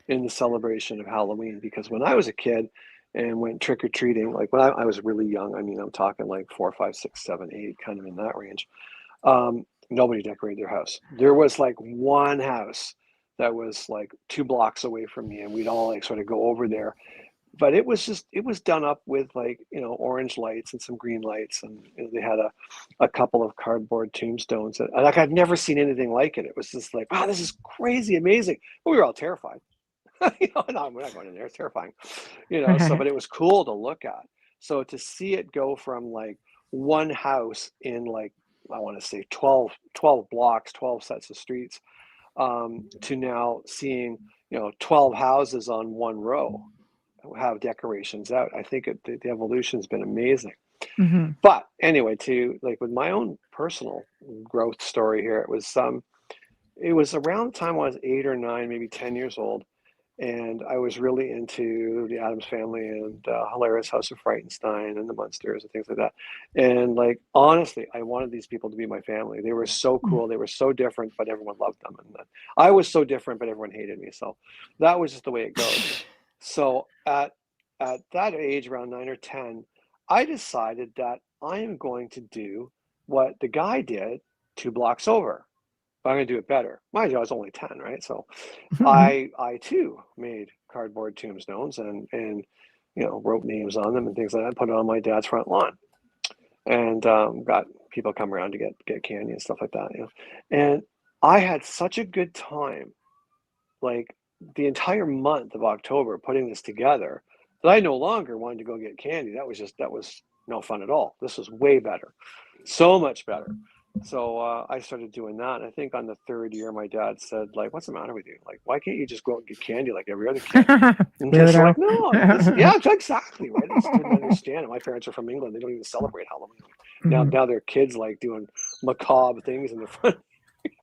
in the celebration of Halloween, because when I was a kid and went trick or treating, like when I was really young, I mean, I'm talking like 4, 5, 6, 7, 8, kind of in that range. Nobody decorated their house. There was like one house that was like 2 blocks away from me, and we'd all like sort of go over there, but it was done up with like orange lights and some green lights, and they had a couple of cardboard tombstones, and like I've never seen anything like it. It was just like, wow, this is crazy amazing, but we were all terrified. No, we're not going in there, it's terrifying, so but it was cool to look at. So to see it go from like one house in like, I want to say 12 blocks, 12 sets of streets, to now seeing 12 houses on one row have decorations out. I think the evolution's been amazing. Mm-hmm. But anyway, to like with my own personal growth story here, it was around the time I was 8 or 9, maybe 10 years old, and I was really into the Addams Family and Hilarious House of Frightenstein and the Munsters and things like that. And like honestly, I wanted these people to be my family. They were so cool. They were so different, but everyone loved them. And I was so different, but everyone hated me. So that was just the way it goes. So at that age, around 9 or 10, I decided that I am going to do what the guy did 2 blocks over. But I'm going to do it better. Mind you, I was only 10, right? So I too made cardboard tombstones and wrote names on them and things like that. Put it on my dad's front lawn, and got people come around to get candy and stuff like that. And I had such a good time, like the entire month of October, putting this together, that I no longer wanted to go get candy. That was no fun at all. This was way better, so much better. So I started doing that. And I think on the 3rd year, my dad said, like, "What's the matter with you? Like, why can't you just go out and get candy like every other kid?" And just Weirdo. like, no, yeah, exactly, right. I just didn't understand it. My parents are from England; they don't even celebrate Halloween. Mhm. Now their kids like doing macabre things in the front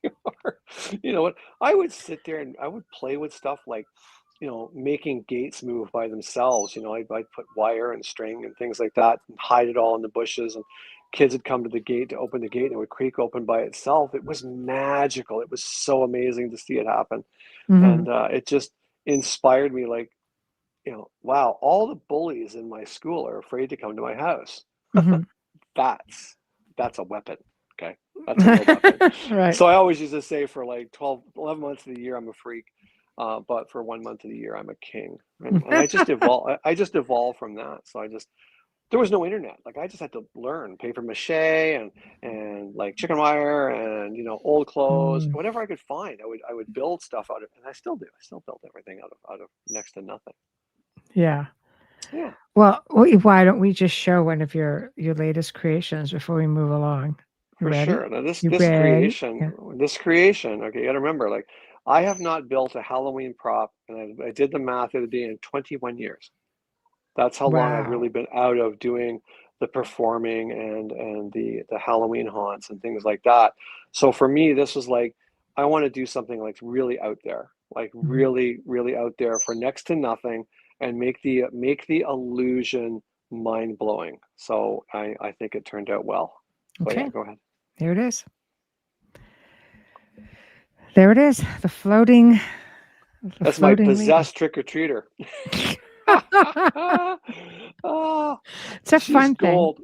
yard. You know what? I would sit there and I would play with stuff like, making gates move by themselves. I'd put wire and string and things like that and hide it all in the bushes. And kids would come to the gate to open the gate and it would creak open by itself. It was magical. It was so amazing to see it happen. Mhm. And it just inspired me like, wow, all the bullies in my school are afraid to come to my house. Mhm. That's a weapon. Okay. That's a real weapon. Right. So I always used to say for like 12, 11 months of the year, I'm a freak. But for 1 month of the year, I'm a king. And I just evolved. I just evolved from that. So there was no internet. Like I just had to learn paper mache and like chicken wire and, old clothes, Mm. whatever I could find. I would build stuff out of, and I still do. I still build everything out of next to nothing. Yeah. Yeah. Well, why don't we just show one of your latest creations before we move along? You For ready? sure. Now You ready? Yeah. this creation, okay, you got to remember, like, I have not built a Halloween prop, and I did the math the other day, in 21 years. That's how long I've Wow. really been out of doing the performing and the Halloween haunts and things like that. So for me, this was like, I want to do something like really out there, like Mhm. really, really out there for next to nothing, and make the illusion mind blowing. So I think it turned out well. So yeah, Okay. go ahead. There it is. There it is. The floating. That's my Lady. possessed trick-or-treater. Oh, It's a she's fun thing. gold.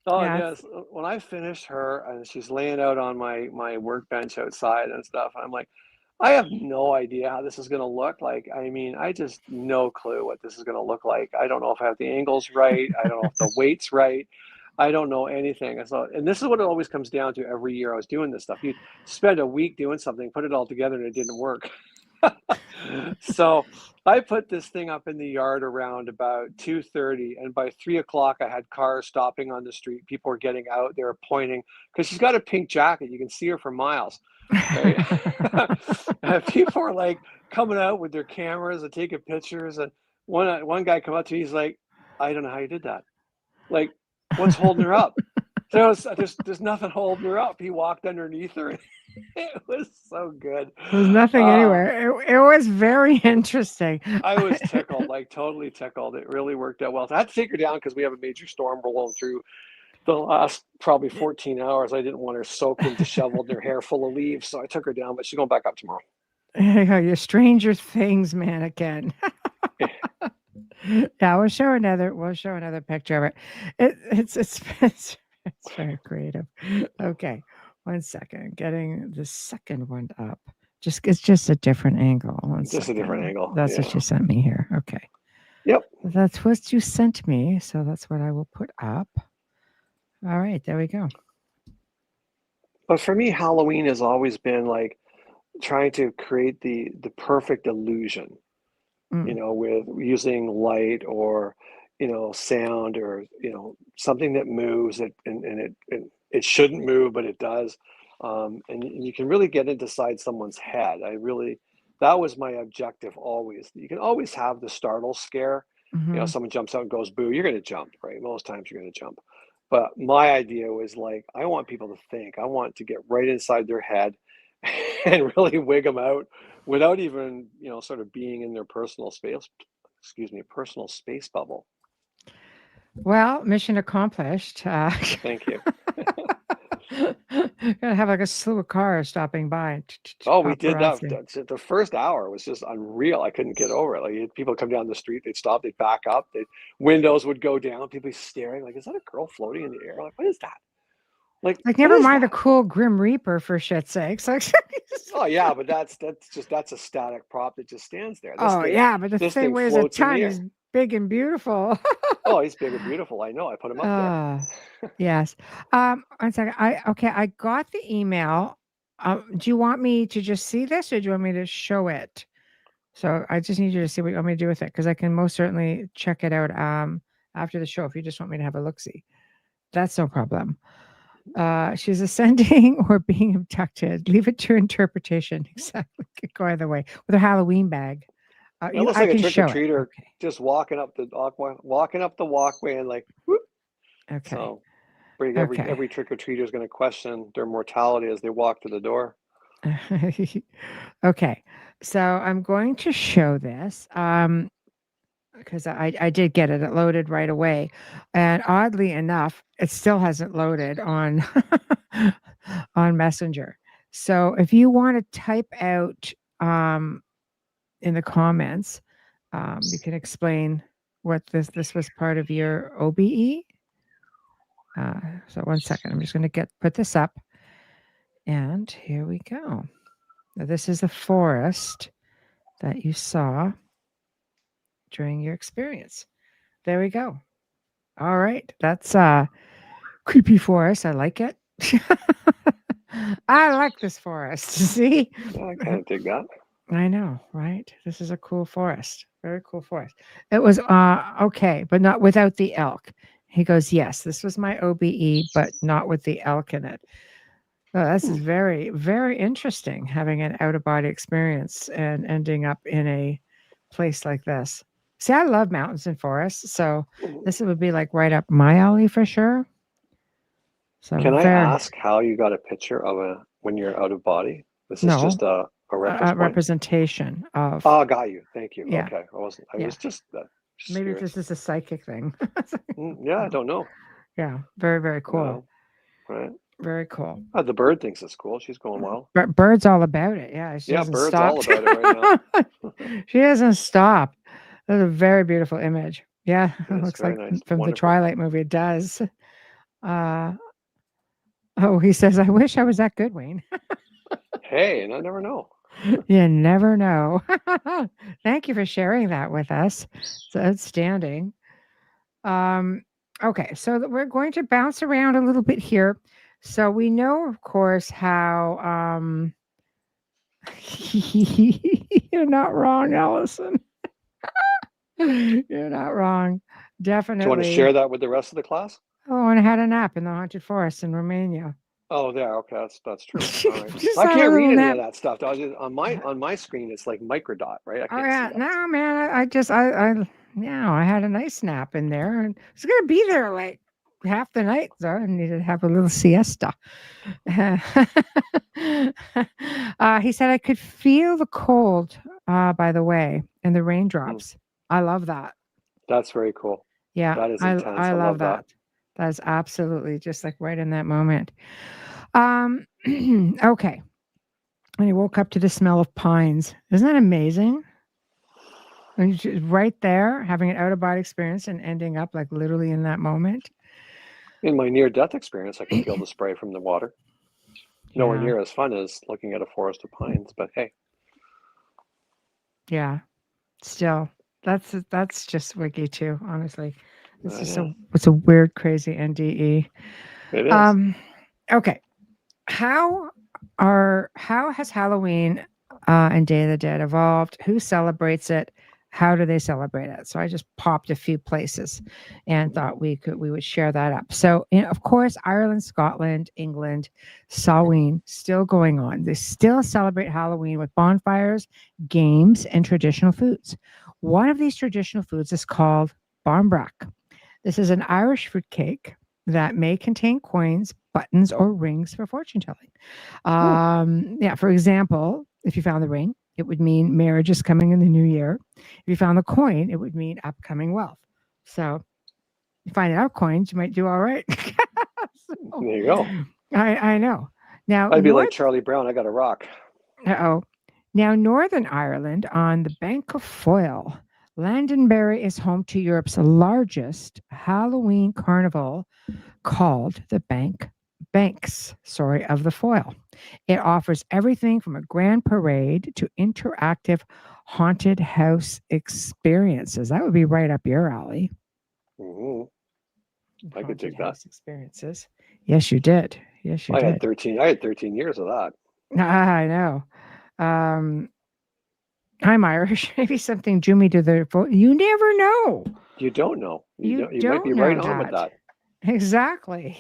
Oh, it Yeah. is. When I finish her and she's laying out on my workbench outside and stuff, I'm like, I have no idea how this is going to look like. I mean, I just no clue what this is going to look like. I don't know if I have the angles right. I don't know if the weight's right. I don't know anything. So, and this is what it always comes down to every year I was doing this stuff. You spend a week doing something, put it all together, and it didn't work. So I put this thing up in the yard around about 2:30, and by 3 o'clock, I had cars stopping on the street. People were getting out. They were pointing because she's got a pink jacket. You can see her for miles, right? And people are like coming out with their cameras and taking pictures. And one guy come up to me. He's like, "I don't know how you did that. Like, what's holding her up?" There's nothing holding her up. He walked underneath her. It was so good. There's nothing anywhere. It was very interesting. I was tickled, like totally tickled. It really worked out well. So I had to take her down because we have a major storm rolling through the last probably 14 hours. I didn't want her soaked and disheveled and her hair full of leaves. So I took her down, but she's going back up tomorrow. Your Stranger Things mannequin. Yeah, we'll show another picture of it. It's very creative. Okay. 1 second. Getting the second one up. It's just a different angle. Just a different angle. That's what you sent me here. Okay. Yep. That's what you sent me. So that's what I will put up. All right, there we go. But for me, Halloween has always been like trying to create the perfect illusion, with using light or, sound or, something that moves and it shouldn't move, but it does. And you can really get inside someone's head. That was my objective always. You can always have the startle scare. Someone jumps out and goes, boo, you're going to jump, right? Most times you're going to jump. But my idea was like, I want people to think. I want to get right inside their head and really wig them out without even, sort of being in their personal space bubble. Well, mission accomplished. Thank you. Gonna have like a slew of cars stopping by. Oh, we did that. The first hour was just unreal. I couldn't get over it. Like people come down the street, they'd stop, they'd back up, windows would go down, people staring like, is that a girl floating in the air? Like, what is that? Like never mind the cool Grim Reaper for shit's sakes. Oh yeah, but that's a static prop that just stands there. But the thing weighs a ton. Is big and beautiful. Oh, he's big and beautiful. I know. I put him up there. Yes. 1 second. I got the email. Do you want me to just see this, or do you want me to show it? So I just need you to see what you want me to do with it, because I can most certainly check it out after the show if you just want me to have a look-see. That's no problem. She's ascending or being abducted. Leave it to interpretation. Exactly. Go either way with a Halloween bag. It looks like a trick-or-treater just walking up the walkway and like whoop. Okay. So every trick-or-treater is going to question their mortality as they walk to the door. Okay. So I'm going to show this because I did get it. It loaded right away. And oddly enough, it still hasn't loaded on on Messenger. So if you want to type out in the comments, you can explain what this was part of your OBE. So 1 second, I'm just going to put this up, and here we go. Now, this is a forest that you saw during your experience. There we go. All right, that's creepy forest. I like it. I like this forest. See? Yeah, I kind of dig that. I know, right? This is a cool forest. Very cool forest. It was okay, but not without the elk. He goes, yes, this was my OBE, but not with the elk in it. Oh, this is very, very interesting, having an out-of-body experience and ending up in a place like this. See, I love mountains and forests, so this would be like right up my alley for sure. So can I ask how you got a picture of when you're out of body? This is just a representation of. Oh, got you. Thank you. Yeah. Okay, I was just maybe curious. this is a psychic thing. Yeah, I don't know. Yeah, very, very cool. Right. Very cool. The bird thinks it's cool. She's going well. Bird's all about it. Yeah, she Yeah, doesn't Bird's stop. all about it right now. She doesn't stop. That's a very beautiful image. Yeah, it It's looks very like nice. from the Wonderful. Twilight movie. It does. Oh, he says, I wish I was that good, Wayne. Hey, and I never know. You never know. Thank you for sharing that with us. It's outstanding. Okay, so we're going to bounce around a little bit here. So we know, of course, how you're not wrong, Allison. You're not wrong. Do you want to Definitely. share that with the rest of the class? Oh, and I had a nap in the haunted forest in Romania. Oh, there. Okay, that's true. All right. Just I had a can't read little any nap. of that stuff. On my screen, it's like microdot, right? I Oh can't yeah, see that. no, man. I had a nice nap in there, and I was gonna be there like half the night, so I needed to have a little siesta. He said I could feel the cold, by the way, and the raindrops. I love that. That's very cool. Yeah, That is intense. I I love love that. that. That's absolutely just like right in that moment. Okay. And he woke up to the smell of pines. Isn't that amazing? And you're just right there, having an out of body experience and ending up like literally in that moment. In my near-death experience, I could feel the spray from the water. Nowhere Yeah. near as fun as looking at a forest of pines, but hey. Yeah. Still, that's just wiki too. Honestly, it's just Yeah, it's a weird, crazy NDE. it is. Okay. How has Halloween and Day of the Dead evolved? Who celebrates it? How do they celebrate it? So I just popped a few places and thought we would share that up. So of course, Ireland, Scotland, England, Samhain still going on. They still celebrate Halloween with bonfires, games, and traditional foods. One of these traditional foods is called barmbrack. This is an Irish fruit cake that may contain coins, buttons, or rings for fortune telling. Yeah, for example, if you found the ring, it would mean marriage is coming in the new year. If you found the coin, it would mean upcoming wealth. So, you find out coins, you might do all right. So, There you go. I know. Now, I'd be like Charlie Brown. I got a rock. Now, Northern Ireland on the Bank of Foyle, Londonderry is home to Europe's largest Halloween carnival called the Banks of the Foyle. It offers everything from a grand parade to interactive haunted house experiences. That would be right up your alley. I could dig that. House experiences. Yes, you did. Yes, you did. I had 13 years of that. I know. I'm Irish. Maybe something drew me to the vote. You never know. You don't know. You don't might be right on with that. Exactly.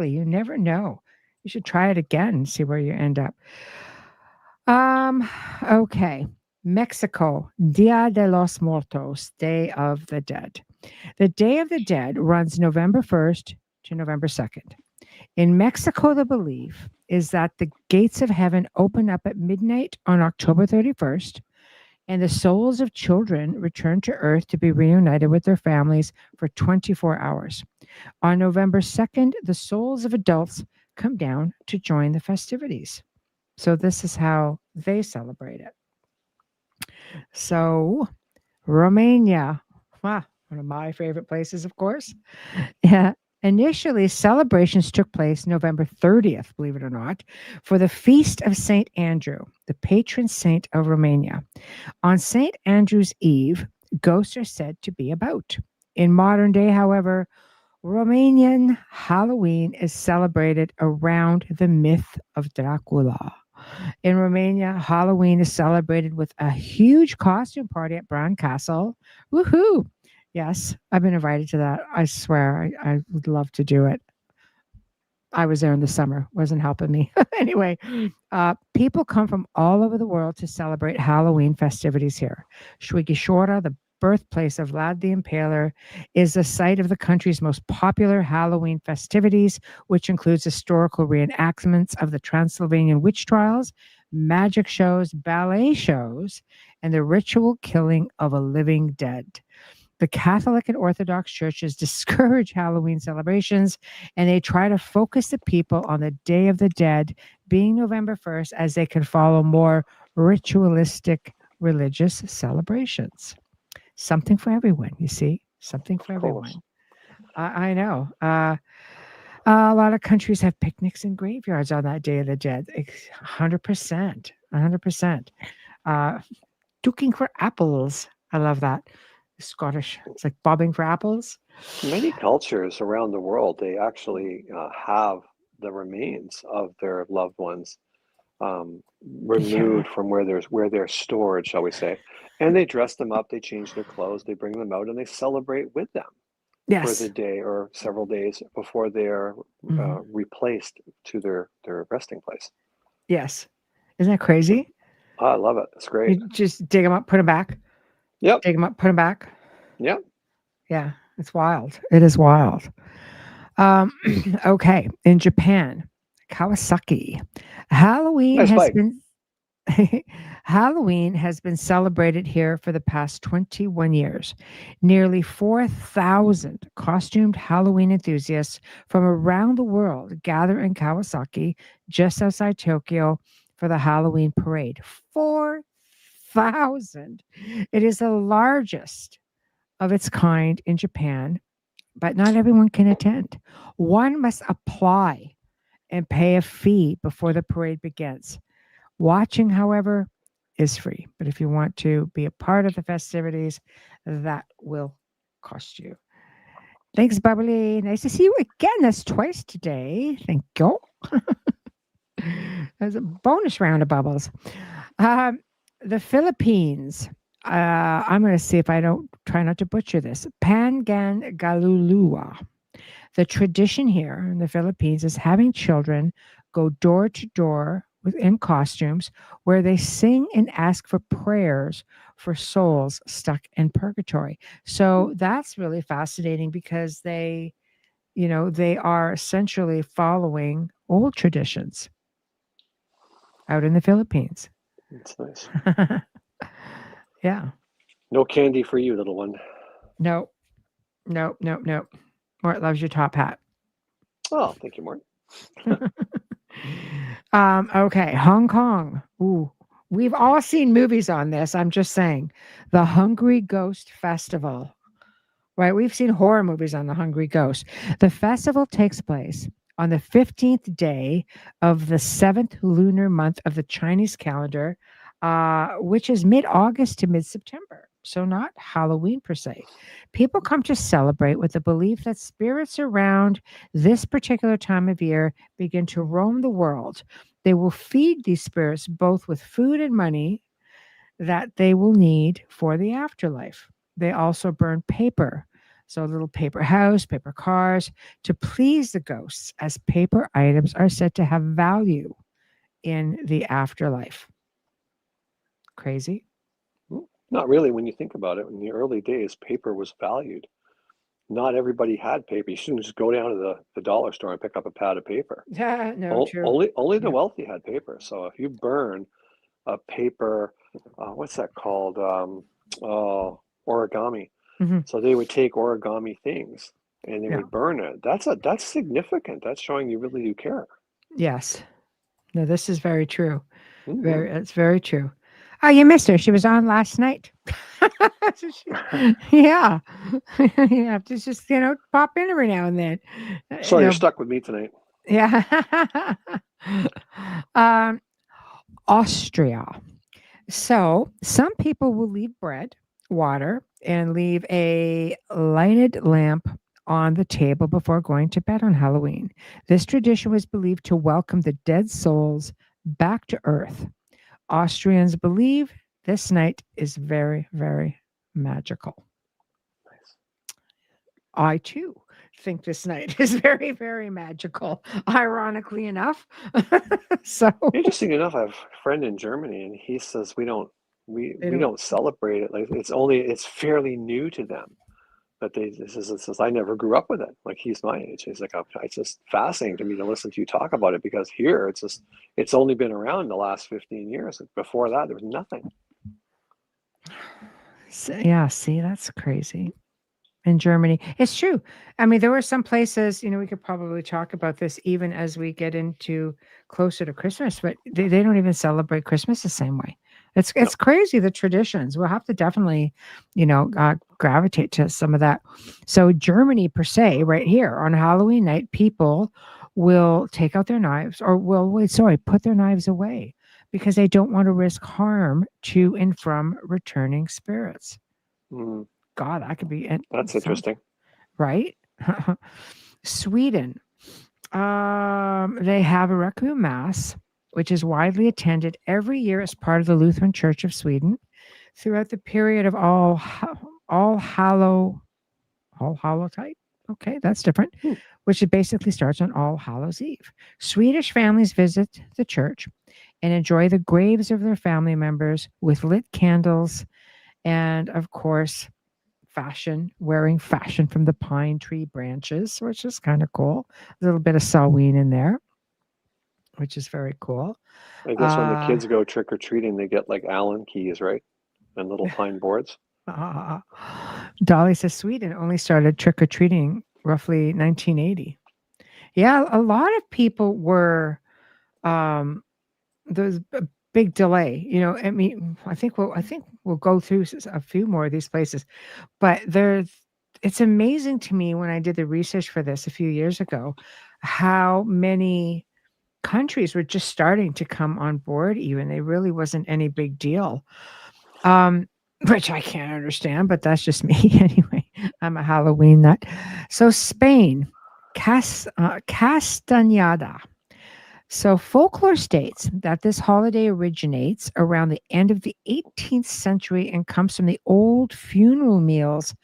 You never know. You should try it again and see where you end up. Okay. Mexico, Dia de los Muertos, Day of the Dead. The Day of the Dead runs November 1st to November 2nd. In Mexico, the belief is that the gates of heaven open up at midnight on October 31st, and the souls of children return to earth to be reunited with their families for 24 hours. On November 2nd, the souls of adults come down to join the festivities. So this is how they celebrate it. So Romania, one of my favorite places, of course. Yeah. Initially, celebrations took place November 30th, believe it or not, for the Feast of St. Andrew, the patron saint of Romania. On St. Andrew's Eve, ghosts are said to be about. In modern day, however, Romanian Halloween is celebrated around the myth of Dracula. In Romania, Halloween is celebrated with a huge costume party at Bran Castle. Woohoo! Yes, I've been invited to that. I swear, I would love to do it. I was there in the summer, wasn't helping me. Anyway, people come from all over the world to celebrate Halloween festivities here. Shwigishora, the birthplace of Vlad the Impaler, is the site of the country's most popular Halloween festivities, which includes historical reenactments of the Transylvanian witch trials, magic shows, ballet shows, and the ritual killing of a living dead. The Catholic and Orthodox churches discourage Halloween celebrations, and they try to focus the people on the Day of the Dead, being November 1st, as they can follow more ritualistic religious celebrations. Something for everyone, you see? Something for Of course. everyone. I know. A lot of countries have picnics in graveyards on that Day of the Dead. 100%. 100%. Duking for apples. I love that. Scottish. It's like bobbing for apples. Many cultures around the world, they actually have the remains of their loved ones Yeah. removed from where they're stored, shall we say. And they dress them up, they change their clothes, they bring them out, and they celebrate with them for the Yes. day or several days before they're Mhm. replaced to their resting place. Yes. Isn't that crazy? I love it. It's great. You just dig them up, put them back. Yep. Dig them up, put them back. Yep. Yeah. It's wild. It is wild. Okay. In Japan, Kawasaki, Halloween Nice has bike. been Halloween has been celebrated here for the past 21 years. Nearly 4,000 costumed Halloween enthusiasts from around the world gather in Kawasaki, just outside Tokyo, for the Halloween parade. 4,000. It is the largest of its kind in Japan, but not everyone can attend. One must apply and pay a fee before the parade begins. Watching, however, is free. But if you want to be a part of the festivities, that will cost you. Thanks, Bubbly. Nice to see you again. That's twice today. Thank you. There's a bonus round of bubbles. Um, the Philippines. I'm going to see if I don't try not to butcher this. Pangangalulua. The tradition here in the Philippines is having children go door to door in costumes where they sing and ask for prayers for souls stuck in purgatory. So that's really fascinating because they are essentially following old traditions out in the Philippines. It's nice. Yeah. No candy for you, little one. No, no, no, no. Mort loves your top hat. Oh, thank you, Mort. Okay, Hong Kong. Ooh, we've all seen movies on this. I'm just saying, the Hungry Ghost Festival. Right, we've seen horror movies on the Hungry Ghost. The festival takes place on the 15th day of the 7th lunar month of the Chinese calendar, which is mid-August to mid-September. So not Halloween per se. People come to celebrate with the belief that spirits around this particular time of year begin to roam the world. They will feed these spirits both with food and money that they will need for the afterlife. They also burn paper, so a little paper house, paper cars, to please the ghosts, as paper items are said to have value in the afterlife. Crazy? Not really when you think about it. In the early days, paper was valued. Not everybody had paper. You shouldn't just go down to the dollar store and pick up a pad of paper. Yeah, no, true. Only the Yeah. wealthy had paper. So if you burn a paper, what's that called? Origami. Hmm. So they would take origami things and they Yeah. would burn it. That's significant. That's showing you really do care. Yes. No, this is very true. Hmm. It's very true. Oh, you missed her. She was on last night. Yeah. You have to just, pop in every now and then. So you're stuck with me tonight. Yeah. um, Austria. So some people will leave bread, water, and leave a lighted lamp on the table before going to bed on Halloween. This tradition was believed to welcome the dead souls back to earth. Austrians believe this night is very, very magical. Nice. I too think this night is very, very magical, ironically enough. So Interesting enough, I have a friend in Germany, and he says we they we don't. don't celebrate it. Like it's fairly new to them. But this is I never grew up with it. Like he's my age. He's like, it's just fascinating to me to listen to you talk about it because here it's only been around the last 15 years. Before that, there was nothing. Yeah, see, that's crazy. in Germany. It's true. I mean, there were some places, we could probably talk about this even as we get into closer to Christmas, but they don't even celebrate Christmas the same way. No. It's crazy, the traditions. We'll have to definitely, gravitate to some of that. So Germany per se, right here on Halloween night, people will take out their knives or put their knives away because they don't want to risk harm to and from returning spirits. Mm, God, that could be that's interesting. right? Sweden, they have a Requiem Mass, which is widely attended every year as part of the Lutheran Church of Sweden throughout the period of All Hallow type. Okay, that's different. Hmm. Which it basically starts on All Hallows Eve. Swedish families visit the church and enjoy the graves of their family members with lit candles and, of course, wearing fashion from the pine tree branches, which is kind of cool. A little bit of Samhain in there, which is very cool. I guess when the kids go trick or treating, they get like Allen keys, right? And little pine boards. Dolly says Sweden only started trick or treating roughly 1980. Yeah, a lot of people were. There's a big delay. I mean, I think we'll go through a few more of these places, but it's amazing to me when I did the research for this a few years ago, how many countries were just starting to come on board. Even they really wasn't any big deal, which I can't understand, but that's just me anyway. I'm a Halloween nut. So Spain, Castañada. So folklore states that this holiday originates around the end of the 18th century and comes from the old funeral meals,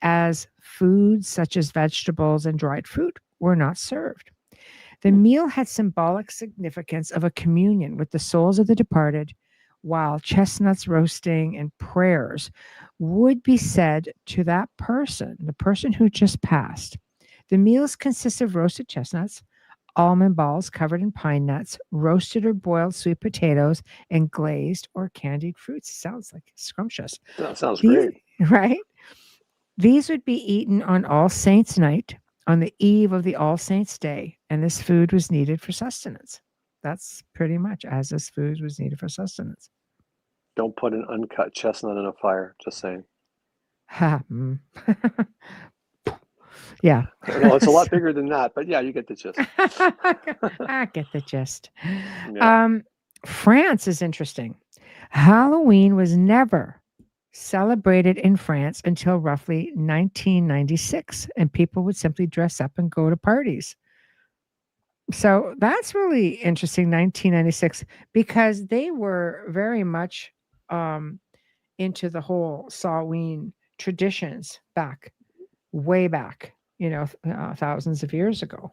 as foods such as vegetables and dried fruit were not served. The meal had symbolic significance of a communion with the souls of the departed, while chestnuts roasting and prayers would be said to that person, the person who just passed. The meals consist of roasted chestnuts, almond balls covered in pine nuts, roasted or boiled sweet potatoes, and glazed or candied fruits. Sounds like scrumptious. That sounds These, great. right? These would be eaten on All Saints' Night, on the eve of the All Saints' Day, and this food was needed for sustenance. That's pretty much as this food was needed for sustenance. Don't put an uncut chestnut in a fire. Just saying. Yeah. Well, it's a lot bigger than that, but yeah, you get the gist. I get the gist. Yeah. France is interesting. Halloween was never celebrated in France until roughly 1996, and people would simply dress up and go to parties. So that's really interesting, 1996, because they were very much into the whole Samhain traditions way back, thousands of years ago.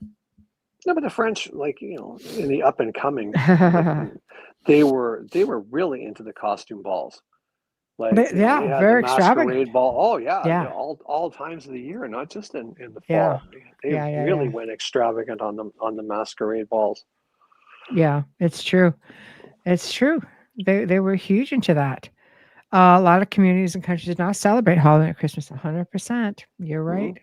No, but the French, like, in the up and coming, like, they were really into the costume balls. Like, But, they yeah, had the very extravagant. masquerade ball. Oh yeah, Yeah. all times of the year, not just in the Yeah. fall. They Yeah, really yeah. went extravagant on the masquerade balls. Yeah, it's true. It's true. They were huge into that. A lot of communities and countries did not celebrate Halloween or Christmas. 100%. You're right. Mhm.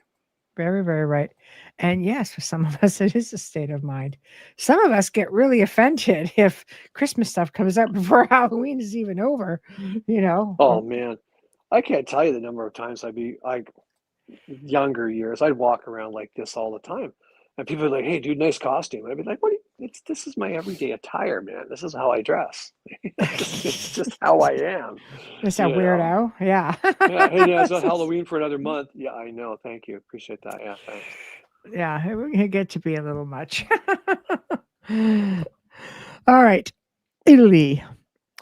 Very, very right. And yes, for some of us, it is a state of mind. Some of us get really offended if Christmas stuff comes out before Halloween is even over. Oh man, I can't tell you the number of times younger years, I'd walk around like this all the time. And people are like, "Hey, dude, nice costume." I'd be like, "What? This is my everyday attire, man. This is how I dress. It's just how I am." Is that You know? weirdo? Yeah. Yeah. Hey, yeah, it's not Halloween for another month. Yeah, I know. Thank you. Appreciate that. Yeah, thanks. Yeah, it get to be a little much. All right. Italy.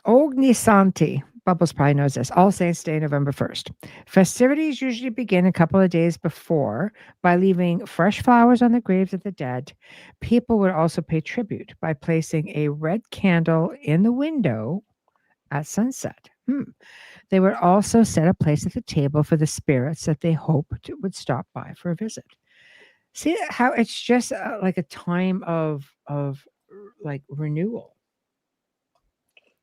Ognissanti. Bubbles probably knows this. All Saints Day, November 1st. Festivities usually begin a couple of days before by leaving fresh flowers on the graves of the dead. People would also pay tribute by placing a red candle in the window at sunset. They would also set a place at the table for the spirits that they hoped would stop by for a visit. See how it's just like a time of like renewal.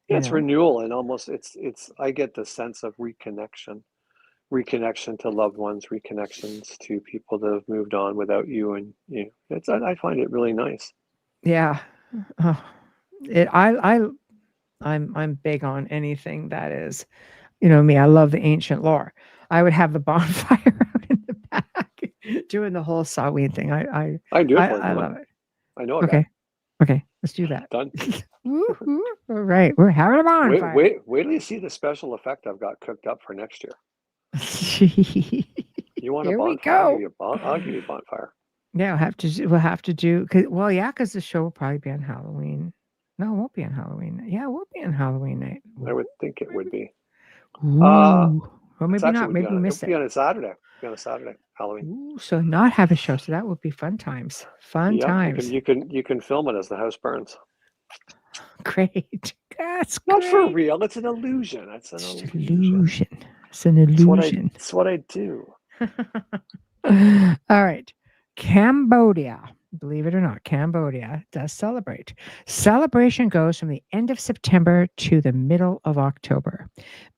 Yeah, it's renewal and almost it's I get the sense of reconnection. reconnection to loved ones, reconnections to people that have moved on without you, and I find it really nice. Yeah. Oh, I'm big on anything that is, me. I love the ancient lore. I would have the bonfire out in the back, doing the whole Samhain thing. I can do it for you if I you love want. it. I know a guy. Okay, okay, let's do that. Done. Woo-hoo. All right, we're having a bonfire. Wait till you see the special effect I've got cooked up for next year. You want a Here we bonfire? go. I'll give you a bonfire. Yeah, we'll have to do. Yeah, because the show will probably be on Halloween. No, it won't be on Halloween. Yeah, it won't be on Halloween night. I would think it would be. Ooh. Well, It's maybe actually not. Maybe we it missed would be it. on a Saturday. Be on a Saturday, Halloween. Ooh, so not have a show. So that would be fun times. Fun Yeah, times. you can film it as the house burns. Great. That's Not great. for real. It's an illusion. It's an illusion. It's an illusion. It's what I do. All right. Cambodia, believe it or not, Cambodia does celebrate. Celebration goes from the end of September to the middle of October.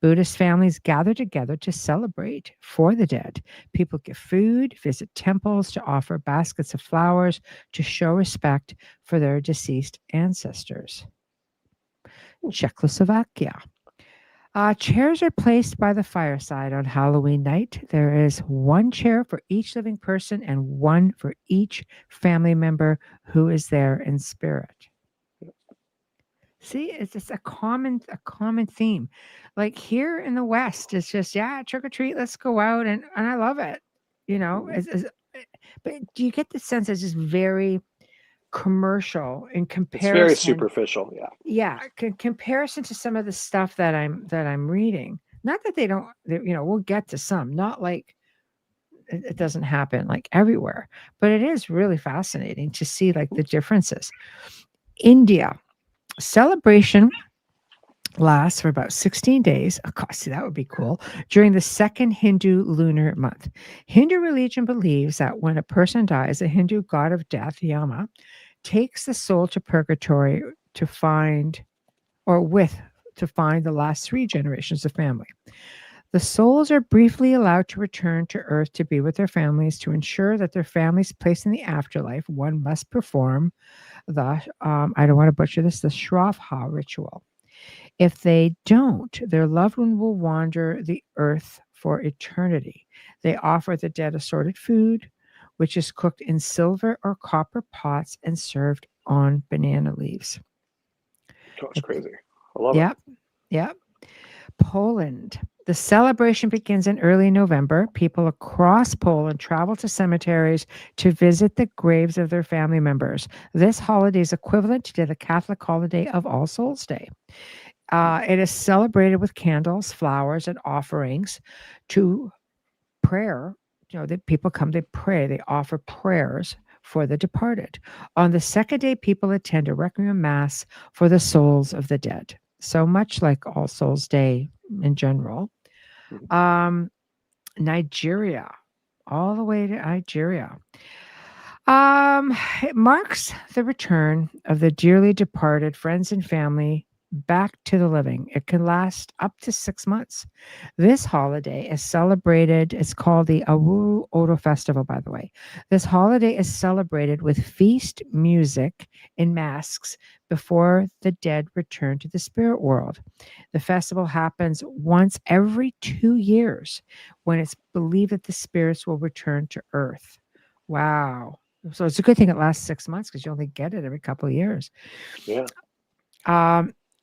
Buddhist families gather together to celebrate for the dead. People give food, visit temples to offer baskets of flowers to show respect for their deceased ancestors. Czechoslovakia. Chairs are placed by the fireside on Halloween night. There is one chair for each living person and one for each family member who is there in spirit. See, it's just a common theme. Like here in the West, it's just trick or treat, let's go out, and I love it. But do you get the sense it's just very commercial in comparison? It's very superficial, yeah. Comparison to some of the stuff that I'm reading. Not that they don't, we'll get to some. Not like it doesn't happen like everywhere, but it is really fascinating to see like the differences. India celebration lasts for about 16 days. Oh, gosh, see, that would be cool. During the second Hindu lunar month. Hindu religion believes that when a person dies, the Hindu god of death, Yama, takes the soul to purgatory to find the last 3 generations of family. The souls are briefly allowed to return to Earth to be with their families. To ensure that their family's place in the afterlife, one must perform the, I don't want to butcher this, the Shravha ritual. If they don't, their loved one will wander the earth for eternity. They offer the dead assorted food, which is cooked in silver or copper pots and served on banana leaves. That's crazy. I love it. Yep. Poland. The celebration begins in early November. People across Poland travel to cemeteries to visit the graves of their family members. This holiday is equivalent to the Catholic holiday of All Souls Day. It is celebrated with candles, flowers, and offerings to prayer. The people come, they pray, they offer prayers for the departed. On the second day, people attend a requiem mass for the souls of the dead. So much like All Souls Day in general. Nigeria, all the way to Nigeria. It marks the return of the dearly departed friends and family back to the living. It can last up to 6 months. This holiday is celebrated. It's called the Awuru Odo Festival, by the way. This holiday is celebrated with feast music and masks before the dead return to the spirit world. The festival happens once every 2 years when it's believed that the spirits will return to Earth. Wow. So it's a good thing it lasts 6 months because you only get it every couple of years. Yeah.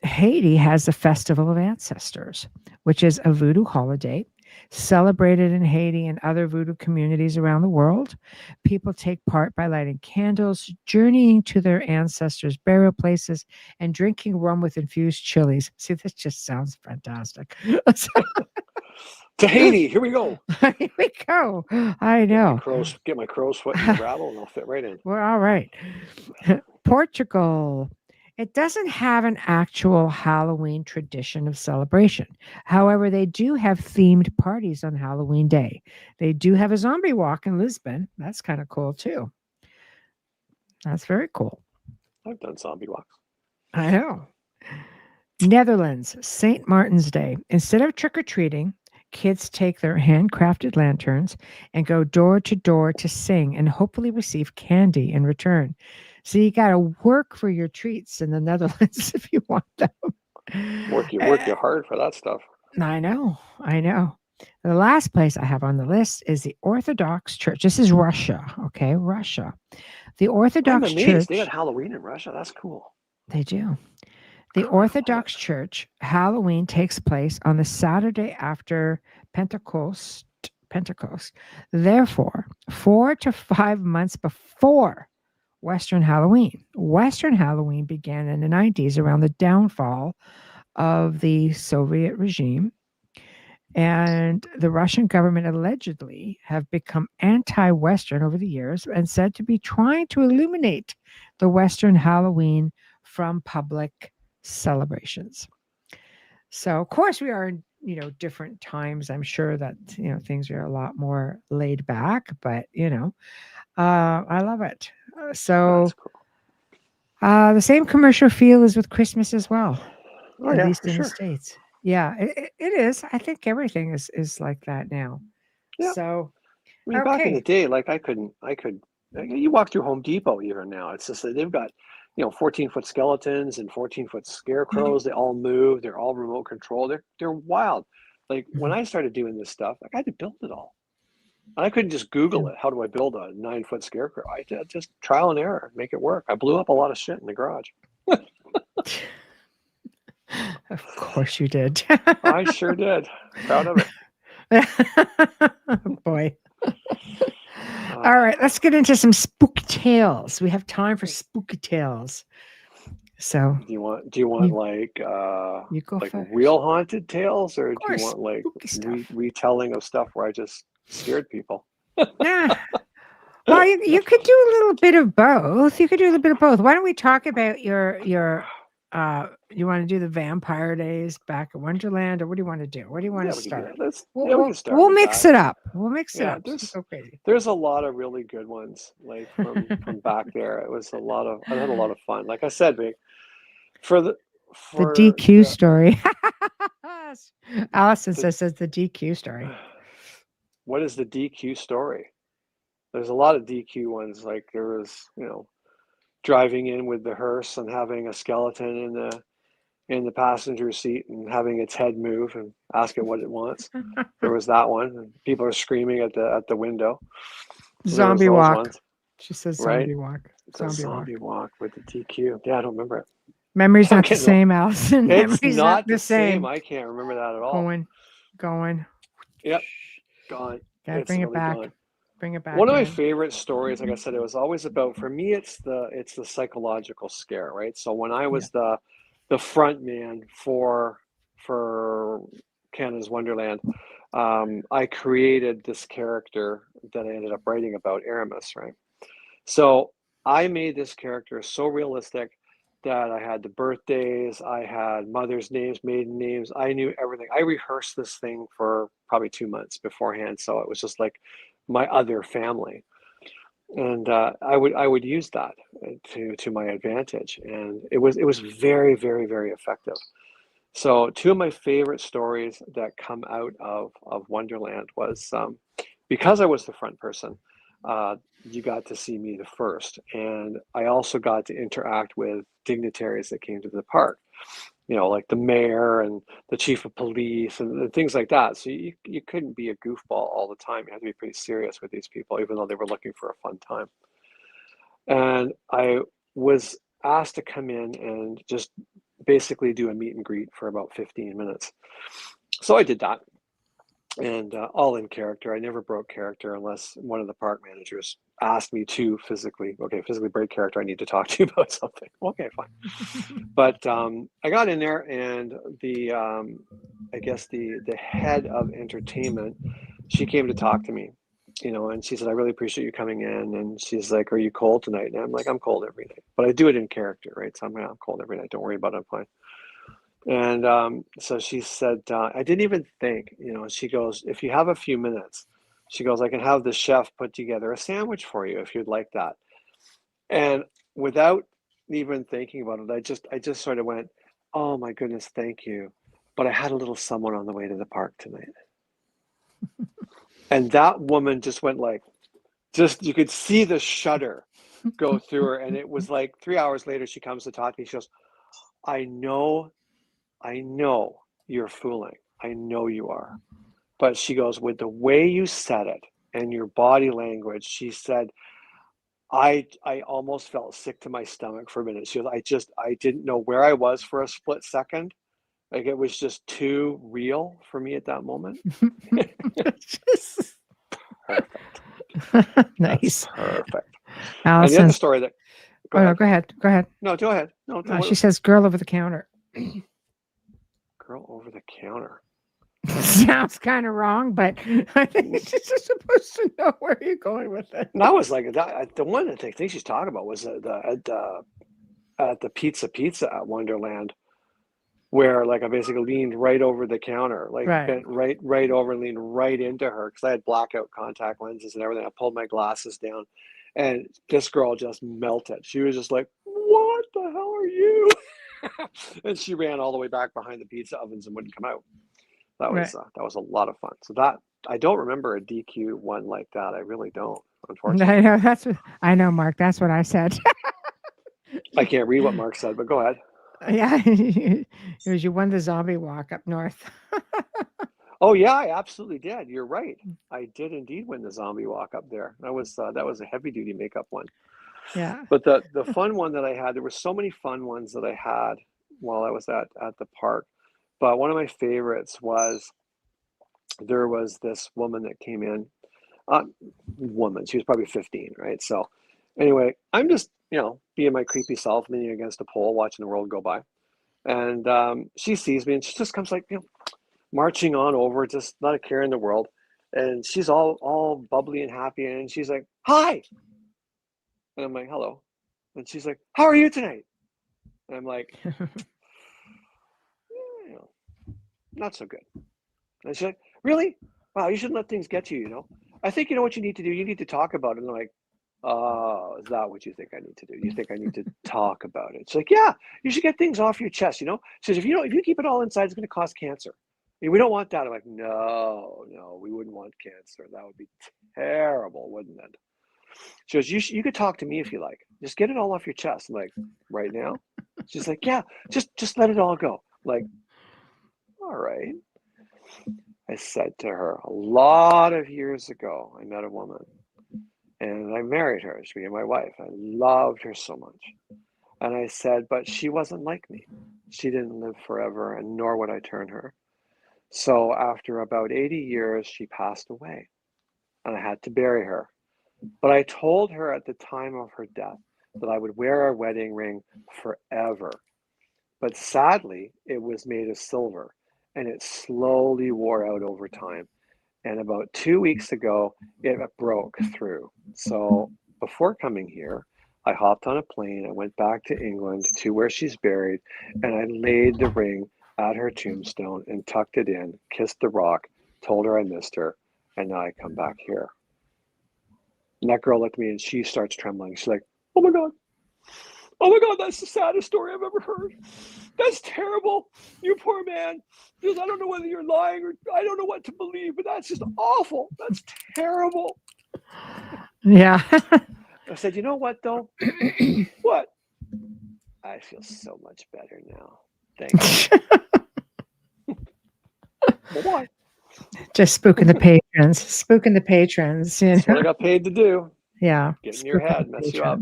Haiti has the Festival of Ancestors, which is a voodoo holiday celebrated in Haiti and other voodoo communities around the world. People take part by lighting candles, journeying to their ancestors' burial places, and drinking rum with infused chilies. See, this just sounds fantastic. To Haiti, here we go. Here we go. I know. Get my crow's foot in the gravel and I'll fit right in. We're all right. Portugal. It doesn't have an actual Halloween tradition of celebration. However, they do have themed parties on Halloween Day. They do have a zombie walk in Lisbon. That's kind of cool, too. That's very cool. I've done zombie walks. I know. Netherlands, St. Martin's Day. Instead of trick-or-treating, kids take their handcrafted lanterns and go door to door to sing and hopefully receive candy in return. So you got to work for your treats in the Netherlands if you want them. Work you Uh, hard for that stuff. I know, I know. The last place I have on the list is the Orthodox Church. This is Russia, okay? Russia. The I'm Orthodox amazed they got Church, Halloween in Russia. That's cool. they do. The God, I love it. Orthodox Church Halloween takes place on the Saturday after Pentecost. Pentecost. Therefore, 4 to 5 months before Western Halloween. Western Halloween began in the 90s around the downfall of the Soviet regime. And the Russian government allegedly have become anti-Western over the years and said to be trying to eliminate the Western Halloween from public celebrations. So, of course, we are in different times. I'm sure that things are a lot more laid back, but I love it. That's cool. The same commercial feel is with Christmas as well, Oh at yeah, least for in the sure. States. Yeah, it is. I think everything is like that now. Yeah. So, I mean, back in the okay. day, like you walk through Home Depot even now. It's just that they've got, 14-foot skeletons and 14-foot scarecrows. They all move. They're all remote control. They're wild. Like when I started doing this stuff, like I had to build it all. And I couldn't just Google it. How do I build a 9-foot scarecrow? I did just trial and error, make it work. I blew up a lot of shit in the garage. Of course you did. I sure did. Proud of it. Boy. All right, let's get into some spooky tales. We have time for spooky tales. So do you want like you go like first. real haunted tales, or Of do you course, want like spooky stuff. retelling of stuff where I just scared people? Nah. Well, you could do a little bit of both. You could do a little bit of both. Why don't we talk about your you want to do the vampire days back at Wonderland, or what do you want to do? What do you want Yeah, to we can do start? that. We can start We'll with mix that. it up. We'll mix it Yeah, up. So you go crazy. there's a lot of really good ones like from back there. It was I had a lot of fun. Like I said, Vic, for the The for DQ the story. Allison the says the DQ story. what is the DQ story? There's a lot of DQ ones. Like there was, driving in with the hearse and having a skeleton in the passenger seat and having its head move and ask it what it wants. There was that one. And people are screaming at the window. So there was Zombie those walk. ones, She says right? zombie walk. The Zombie walk. zombie walk with the DQ. Yeah, I don't remember it. Memory's I'm not the getting old. same, Allison. It's Memory's not not the the same. same. I can't remember that at all. Going. Yep, gone. Gotta It's bring it really back. gone. Bring it One back of my in. favorite stories, like I said, it was always about, for me, it's the psychological scare, right? So when I Yeah. was the front man for Canada's Wonderland, I created this character that I ended up writing about, Aramis, right? So I made this character so realistic that I had the birthdays, I had mother's names, maiden names, I knew everything. I rehearsed this thing for probably 2 months beforehand, so it was just like my other family, and I would use that to my advantage, and it was very very very effective. So two of my favorite stories that come out of Wonderland was, because I was the front person, you got to see me the first, and I also got to interact with dignitaries that came to the park. Like the mayor and the chief of police and things like that. So you couldn't be a goofball all the time. You had to be pretty serious with these people, even though they were looking for a fun time. And I was asked to come in and just basically do a meet and greet for about 15 minutes. So I did that, and all in character. I never broke character unless one of the park managers asked me to physically break character. I need to talk to you about something. Okay, fine. But I got in there, and I guess the head of entertainment, she came to talk to me, and she said, "I really appreciate you coming in." And she's like, "Are you cold tonight?" And I'm like, "I'm cold every night," but I do it in character, right? So I'm cold every night. Don't worry about it. I'm fine. And so she said, I didn't even think, she goes, "If you have a few minutes," she goes, "I can have the chef put together a sandwich for you if you'd like that." And without even thinking about it, I just sort of went, "Oh my goodness, thank you. But I had a little someone on the way to the park tonight." And that woman just went like, you could see the shudder go through her. And it was like 3 hours later, she comes to talk to me. She goes, I know you're fooling. I know you are. But she goes, with the way you said it and your body language, she said, I almost felt sick to my stomach for a minute. She goes, I didn't know where I was for a split second. Like it was just too real for me at that moment. Perfect. Nice. That's perfect. And the Allison. other story that, Go ahead. Go ahead. No, go ahead. No, She says girl over the counter. Girl over the counter. Sounds kind of wrong, but I think she's just supposed to know where you're going with it. And I was like, the one that I think she's talking about was at the pizza at Wonderland, where like I basically leaned right over the counter, like bent right over and leaned right into her because I had blackout contact lenses and everything. I pulled my glasses down, and this girl just melted. She was just like, "What the hell are you?" And she ran all the way back behind the pizza ovens and wouldn't come out. That was a lot of fun. So that I don't remember a DQ one like that. I really don't, unfortunately. I know, Mark. That's what I said. I can't read what Mark said, but go ahead. Yeah, it was you won the zombie walk up north. Oh yeah, I absolutely did. You're right. I did indeed win the zombie walk up there. That was a heavy duty makeup one. Yeah. But the fun one that I had, there were so many fun ones that I had while I was at the park. But one of my favorites was there was this woman that came in. Woman, she was probably 15, right? So anyway, I'm just, being my creepy self, leaning against a pole, watching the world go by. And she sees me and she just comes like, marching on over, just not a care in the world. And she's all bubbly and happy. And she's like, hi. And I'm like, hello. And she's like, how are you tonight? And I'm like, not so good. And she's like, really? Wow, you shouldn't let things get you, I think you know what you need to do. You need to talk about it. And I'm like, oh, is that what you think I need to do? You think I need to talk about it? She's like, yeah, you should get things off your chest, She says, if you keep it all inside, it's going to cause cancer. We don't want that. I'm like, no, we wouldn't want cancer. That would be terrible, wouldn't it? She goes, you could talk to me if you like. Just get it all off your chest. I'm like, right now? She's like, yeah, just let it all go. I'm like, all right. I said to her, a lot of years ago, I met a woman and I married her. She became my wife. I loved her so much. And I said, but she wasn't like me. She didn't live forever, and nor would I turn her. So after about 80 years, she passed away, and I had to bury her. But I told her at the time of her death that I would wear a wedding ring forever. But sadly, it was made of silver, and it slowly wore out over time. And about 2 weeks ago, it broke through. So before coming here, I hopped on a plane. I went back to England to where she's buried, and I laid the ring at her tombstone and tucked it in, kissed the rock, told her I missed her, and now I come back here. And that girl looked at me and she starts trembling. She's like, oh my God, that's the saddest story I've ever heard. That's terrible. You poor man. Because I don't know whether you're lying or I don't know what to believe, but that's just awful. That's terrible. Yeah. I said, you know what though? What? I feel so much better now. Thank you. Bye-bye. Just spooking the patrons. That's what I got paid to do. Yeah. Get in your head, mess you up.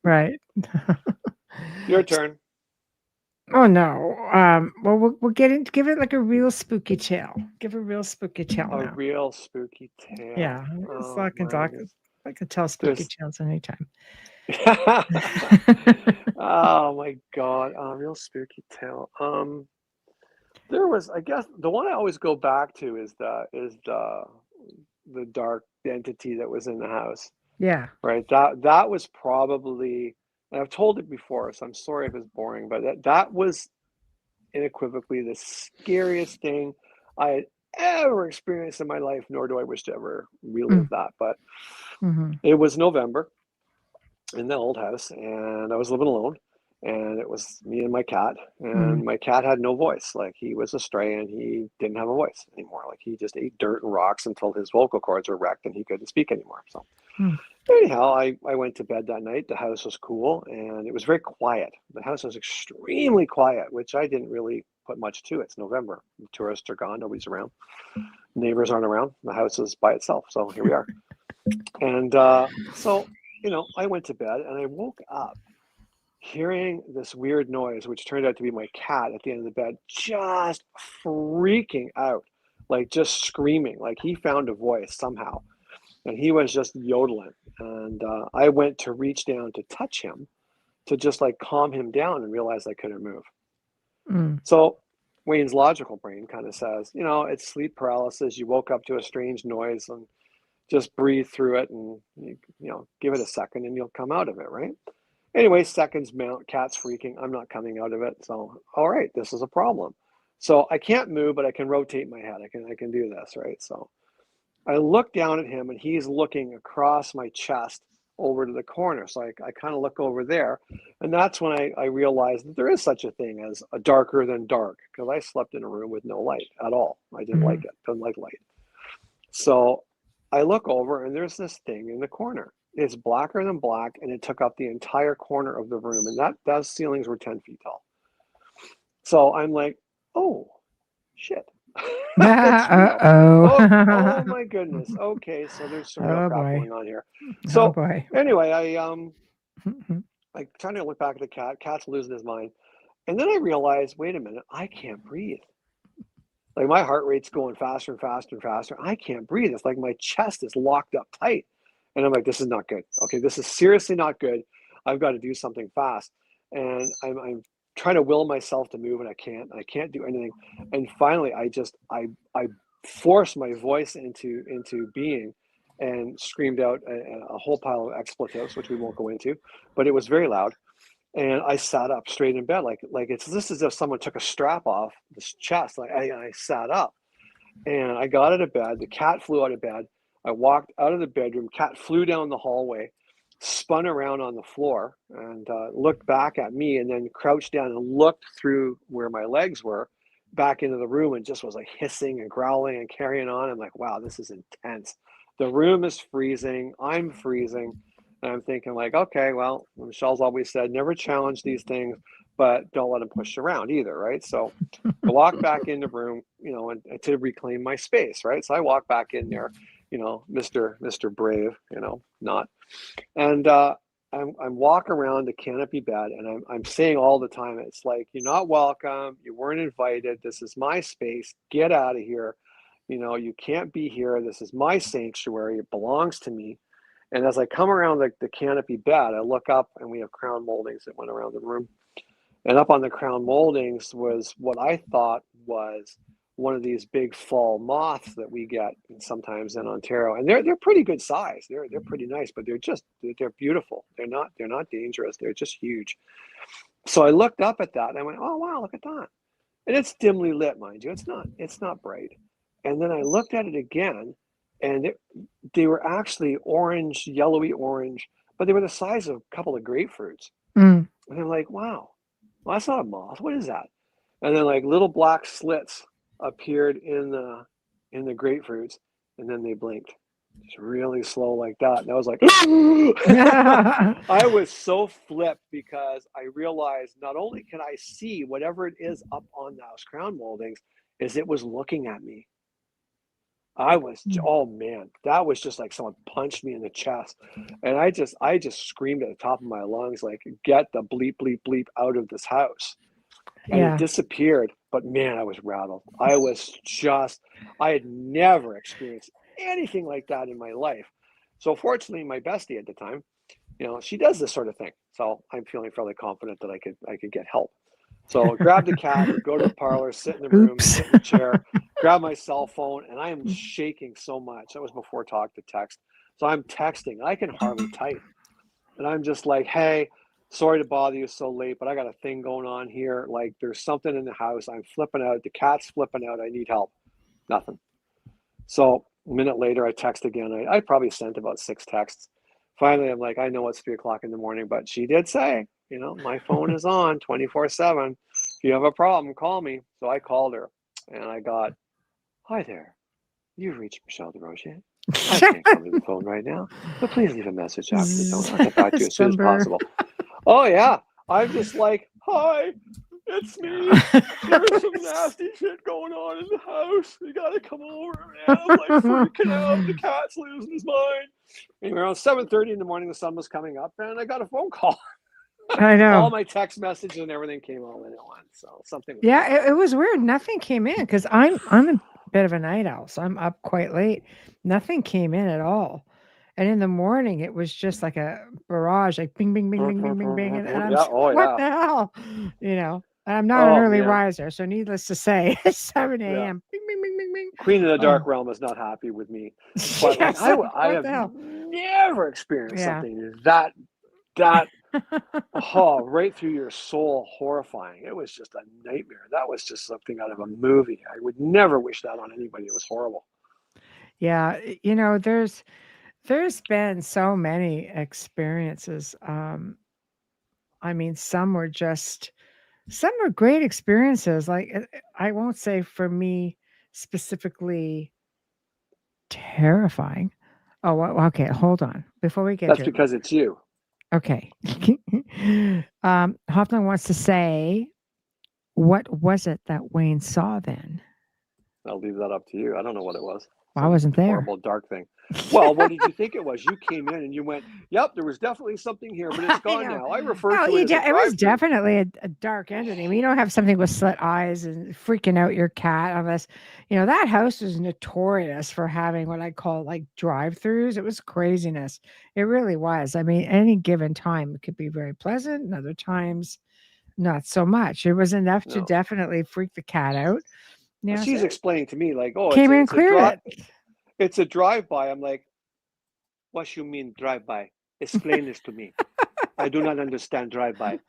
Right. Your turn. Oh no. Well, we'll give it like a real spooky tale. Give a real spooky tale now. A real spooky tale. Yeah. Oh, I can talk. I can tell spooky tales anytime. Oh my God. A real spooky tale. There was, I guess, the one I always go back to is the dark entity that was in the house. Yeah. Right. That was probably, and I've told it before, so I'm sorry if it's boring, but that was unequivocally the scariest thing I had ever experienced in my life, nor do I wish to ever relive that. But it was November in the old house, and I was living alone. and it was me and my cat, and my cat had no voice. Like, he was a stray and he didn't have a voice anymore. Like, he just ate dirt and rocks until his vocal cords were wrecked and he couldn't speak anymore. So anyhow, I went to bed that night. The house was cool and it was very quiet. The house was extremely quiet, which I didn't really put much to. It's November. The tourists are gone. Nobody's around. Neighbors aren't around. The house is by itself. So here we are. And so, I went to bed and I woke up hearing this weird noise, which turned out to be my cat at the end of the bed, just freaking out, like just screaming, like he found a voice somehow. And he was just yodeling. And I went to reach down to touch him to just like calm him down and realized I couldn't move. So Wayne's logical brain kind of says, it's sleep paralysis. You woke up to a strange noise and just breathe through it and, give it a second and you'll come out of it, right? Anyway, seconds mount, cat's freaking. I'm not coming out of it. So, all right, this is a problem. So I can't move, but I can rotate my head. I can do this, right? So I look down at him and he's looking across my chest over to the corner. So I kind of look over there. And that's when I realized that there is such a thing as a darker than dark, because I slept in a room with no light at all. I didn't like it. Didn't like light. So I look over and there's this thing in the corner. It's blacker than black, and it took up the entire corner of the room. And those ceilings were 10 feet tall. So I'm like, oh, shit. Oh my goodness. Okay, so there's some real crap going on here. So anyway, I trying to look back at the cat. Cat's losing his mind. And then I realized, wait a minute, I can't breathe. Like, my heart rate's going faster and faster and faster. I can't breathe. It's like my chest is locked up tight. And I'm like, this is not good. Okay, this is seriously not good. I've got to do something fast. And I'm trying to will myself to move, and I can't do anything. And finally, I forced my voice into being and screamed out a whole pile of expletives, which we won't go into, but it was very loud. And I sat up straight in bed, like it's this as if someone took a strap off this chest. Like I sat up, and I got out of bed. The cat flew out of bed. I walked out of the bedroom. Cat flew down the hallway, spun around on the floor, and looked back at me, and then crouched down and looked through where my legs were, back into the room, and just was like hissing and growling and carrying on. I'm like, wow, this is intense. The room is freezing. I'm freezing. And I'm thinking, like, okay, well, Michelle's always said, never challenge these things, but don't let them push you around either, right? So I walked back in the room, and to reclaim my space, right? So I walked back in there, Mr. Brave, not. And I'm walking around the canopy bed, and I'm saying all the time, it's like, you're not welcome. You weren't invited. This is my space. Get out of here. You can't be here. This is my sanctuary. It belongs to me. And as I come around the canopy bed, I look up, and we have crown moldings that went around the room. And up on the crown moldings was what I thought was one of these big fall moths that we get sometimes in Ontario. And they're pretty good size. They're pretty nice, but they're beautiful. They're not dangerous. They're just huge. So I looked up at that and I went, oh wow, look at that. And it's dimly lit, mind you. It's not bright. And then I looked at it again, and they were actually orange, yellowy orange, but they were the size of a couple of grapefruits. And I'm like, wow, well, that's not a moth. What is that? And then like little black slits appeared in the grapefruits, and then they blinked. Just really slow like that. And I was like, I was so flipped, because I realized not only can I see whatever it is up on those crown moldings, is it was looking at me. I was, oh man, that was just like someone punched me in the chest. And I just screamed at the top of my lungs, like, get the bleep, bleep, bleep out of this house. And it disappeared. But man, I was rattled. I had never experienced anything like that in my life. So fortunately, my bestie at the time, she does this sort of thing. So I'm feeling fairly confident that I could get help. So grab the cat, go to the parlor, sit in the room, sit in the chair, grab my cell phone, and I am shaking so much. That was before talk to text. So I'm texting. I can hardly type. And I'm just like, hey, sorry to bother you so late, but I got a thing going on here. Like, there's something in the house. I'm flipping out. The cat's flipping out. I need help. Nothing. So a minute later, I text again. I probably sent about 6 texts. Finally, I'm like, I know it's 3:00 in the morning, but she did say, You know, my phone is on 24/7. If you have a problem, call me. So I called her and I got, hi there. You've reached Michelle DeRoche. I can't come to the phone right now, but please leave a message after the tone. I'll get back to you as soon as December. possible. Oh, yeah. I'm just like, hi, it's me. There's some nasty shit going on in the house. You got to come over, man. I'm like freaking out. The cat's losing his mind. Anyway, around 7:30 in the morning, the sun was coming up, and I got a phone call. I know. All my text messages and everything came all in at once. So something was Yeah, it was weird. Nothing came in because I'm a bit of a night owl, so I'm up quite late. Nothing came in at all. And in the morning, it was just like a barrage, like bing, bing, bing, bing, bing, bing, bing. And I'm yeah. Oh, what yeah. the hell? You know, and I'm not an Oh, early man. riser. So needless to say, it's 7 Yeah. a.m. Bing, bing, bing, bing, bing. Queen of the Dark Oh, Realm is not happy with me. But like, yes, I what have the hell? never experienced Yeah. something that right through your soul, horrifying. It was just a nightmare. That was just something out of a movie. I would never wish that on anybody. It was horrible. Yeah, you know, there's been so many experiences. I mean, some were great experiences. Like I won't say for me specifically terrifying. Oh, well, okay. Hold on. Before we get That's to because it's you. okay. Hoffman wants to say, what was it that Wayne saw then? I'll leave that up to you. I don't know what it was. Well, I wasn't there. Horrible dark thing. Well, what did you think it was? You came in and you went, "Yep, there was definitely something here, but it's gone now." I refer to it as a it was drive-through. definitely a dark entity. I mean, you don't have something with slit eyes and freaking out your cat unless, you know, that house was notorious for having what I call like drive-throughs. It was craziness. It really was. I mean, any given time it could be very pleasant, and other times not so much. It was enough to No. definitely freak the cat out. Well, Yeah, she's so explaining to me like, "Oh, came in and cleared it's a drive-by." I'm like, "What you mean drive-by? Explain this to me. I do not understand drive-by."